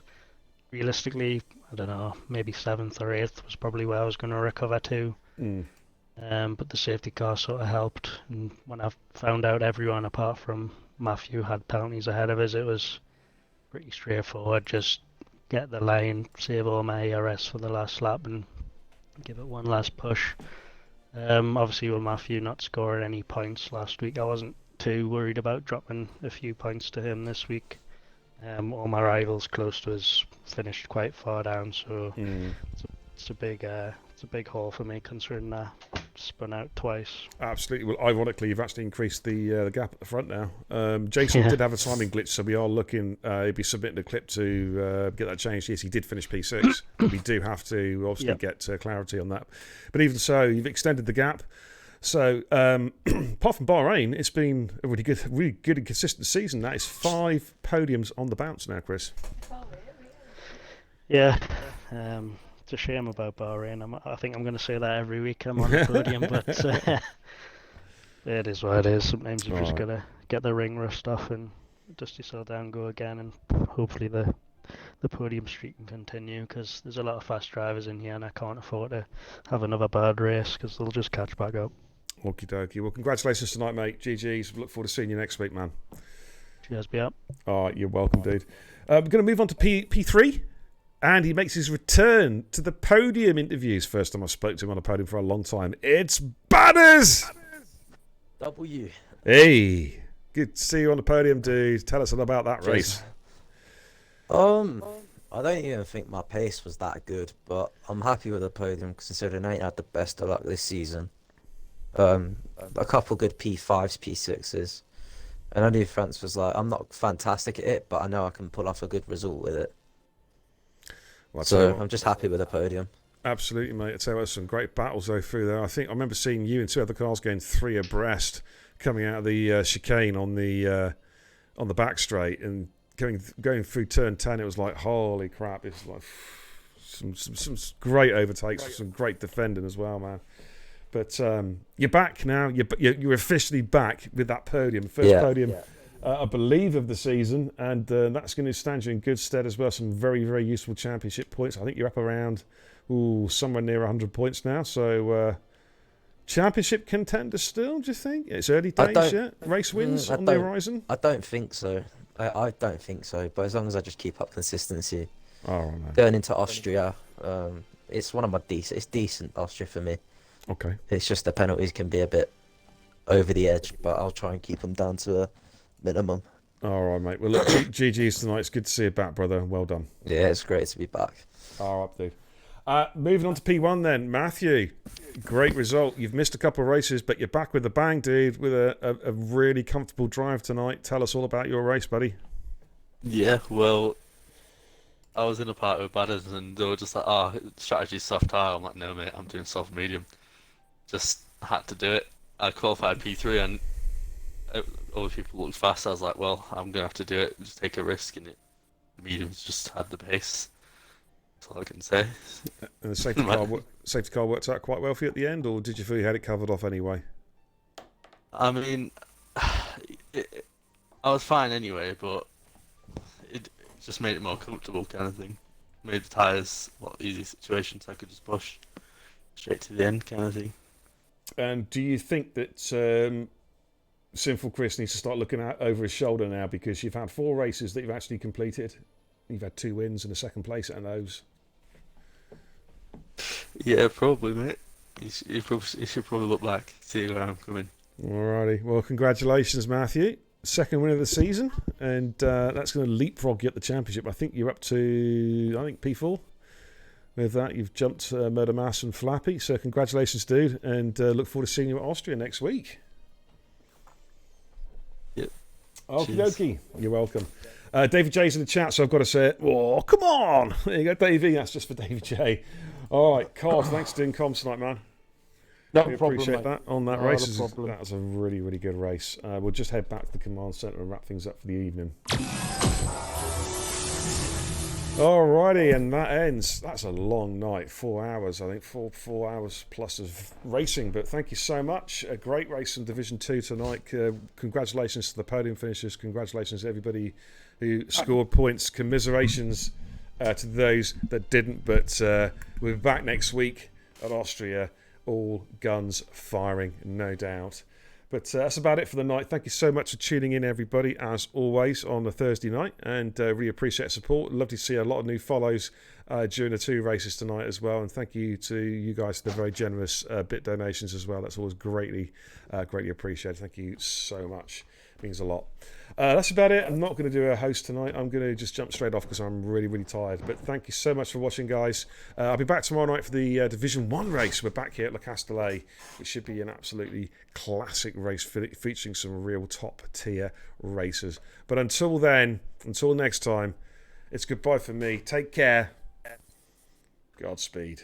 Speaker 2: Realistically, I don't know, maybe 7th or 8th was probably where I was going to recover to. But the safety car sort of helped, and when I found out everyone apart from Matthew had penalties ahead of us, it was pretty straightforward. Just get the line, save all my ERS for the last lap, and give it one last push. Obviously, with Matthew not scoring any points last week, I wasn't too worried about dropping a few points to him this week. All my rivals close to us finished quite far down, so it's a big haul for me considering I spun out twice.
Speaker 1: Absolutely. Well, ironically, you've actually increased the gap at the front now. Jason did have a timing glitch, so we are looking. He'll be submitting a clip to get that changed. Yes, he did finish P6. But we do have to obviously get clarity on that. But even so, you've extended the gap. So apart from Bahrain, it's been a really good and consistent season. That is 5 podiums on the bounce now, Chris.
Speaker 2: Yeah. It's a shame about Bahrain. I think I'm going to say that every week I'm on the podium, but it is what it is. Sometimes you've just got to get the ring rust off and dust yourself down, go again, and hopefully the podium streak can continue, because there's a lot of fast drivers in here and I can't afford to have another bad race because they'll just catch back up.
Speaker 1: Okie dokie. Well, congratulations tonight, mate. GG's. Look forward to seeing you next week, man.
Speaker 2: Cheers, be up.
Speaker 1: All right, you're welcome, dude. We're going to move on to P3. And he makes his return to the podium interviews. First time I spoke to him on a podium for a long time. It's Banners!
Speaker 4: W.
Speaker 1: Hey, good to see you on the podium, dude. Tell us all about that race.
Speaker 4: I don't even think my pace was that good, but I'm happy with the podium considering I ain't had the best of luck this season. A couple good P5s, P6s. And only France was like, I'm not fantastic at it, but I know I can pull off a good result with it.
Speaker 1: Well,
Speaker 4: so I'm just happy with the podium.
Speaker 1: Absolutely, mate. I tell you what, some great battles though through there. I remember seeing you and 2 other cars going 3 abreast, coming out of the chicane on the back straight and going through turn 10. It was like, holy crap! It's like some great overtakes, some great defending as well, man. But you're back now. You're officially back with that podium, first podium. Yeah. I believe of the season, and that's going to stand you in good stead as well. Some very, very useful championship points. I think you're up around somewhere near 100 points now. So championship contender still, do you think? It's early days yet? Race wins on the horizon?
Speaker 4: I don't think so. I don't think so. But as long as I just keep up consistency.
Speaker 1: Oh, right,
Speaker 4: going into Austria, it's one of my it's decent Austria for me.
Speaker 1: Okay.
Speaker 4: It's just the penalties can be a bit over the edge, but I'll try and keep them down to a minimum.
Speaker 1: All right, mate. Well, look, GG's tonight. It's good to see you back, brother. Well done.
Speaker 4: Yeah, it's great to be back.
Speaker 1: All right, dude. Moving on to P1 then. Matthew, great result. You've missed a couple of races, but you're back with a bang, dude, with a really comfortable drive tonight. Tell us all about your race, buddy.
Speaker 5: Yeah, well, I was in a party with Badders and they were just like, strategy's soft tire. I'm like, no, mate, I'm doing soft medium. Just had to do it. I qualified P3 and other people looked fast. I was like, well, I'm going to have to do it, just take a risk, and mediums just had the pace. That's all I can say.
Speaker 1: And the safety car worked out quite well for you at the end, or did you feel you had it covered off anyway?
Speaker 5: I mean, I was fine anyway, but it just made it more comfortable kind of thing. Made the tyres a lot easier situation, so I could just push straight to the end kind of thing.
Speaker 1: And do you think that Sinful Chris needs to start looking over his shoulder now, because you've had 4 races that you've actually completed? You've had 2 wins and a second place at those.
Speaker 5: Yeah, probably, mate. You should probably look back, see where I'm coming.
Speaker 1: Alrighty. Well, congratulations, Matthew. second win of the season, and that's going to leapfrog you at the championship. I think you're up to, P4. With that, you've jumped Murder Mass and Flappy. So congratulations, dude, and look forward to seeing you at Austria next week.
Speaker 5: Yep.
Speaker 1: Okie
Speaker 5: Cheers.
Speaker 1: dokie. You're welcome. David J's in the chat, so I've got to say, oh, come on. There you go, Davey. That's just for David J. All right, Carl, thanks for doing comms tonight, man.
Speaker 3: No
Speaker 1: We
Speaker 3: problem,
Speaker 1: appreciate
Speaker 3: mate.
Speaker 1: that on that
Speaker 3: Not a
Speaker 1: race.
Speaker 3: problem.
Speaker 1: That was a really, really good race. We'll just head back to the command centre and wrap things up for the evening. Alrighty, and that ends. That's a long night, 4 hours. I think four hours plus of racing. But thank you so much. A great race in Division 2 tonight. Congratulations to the podium finishers. Congratulations to everybody who scored points. Commiserations to those that didn't. But we'll be back next week at Austria. All guns firing, no doubt. But that's about it for the night. Thank you so much for tuning in, everybody, as always, on a Thursday night. And really appreciate support. Love to see a lot of new follows during the 2 races tonight as well. And thank you to you guys for the very generous bit donations as well. That's always greatly appreciated. Thank you so much. Means a lot. That's about it. I'm not going to do a host tonight. I'm going to just jump straight off because I'm really, really tired. But thank you so much for watching, guys. I'll be back tomorrow night for the Division 1 race. We're back here at Le Castellet, which should be an absolutely classic race featuring some real top-tier racers. But until then, until next time, it's goodbye for me. Take care. Godspeed.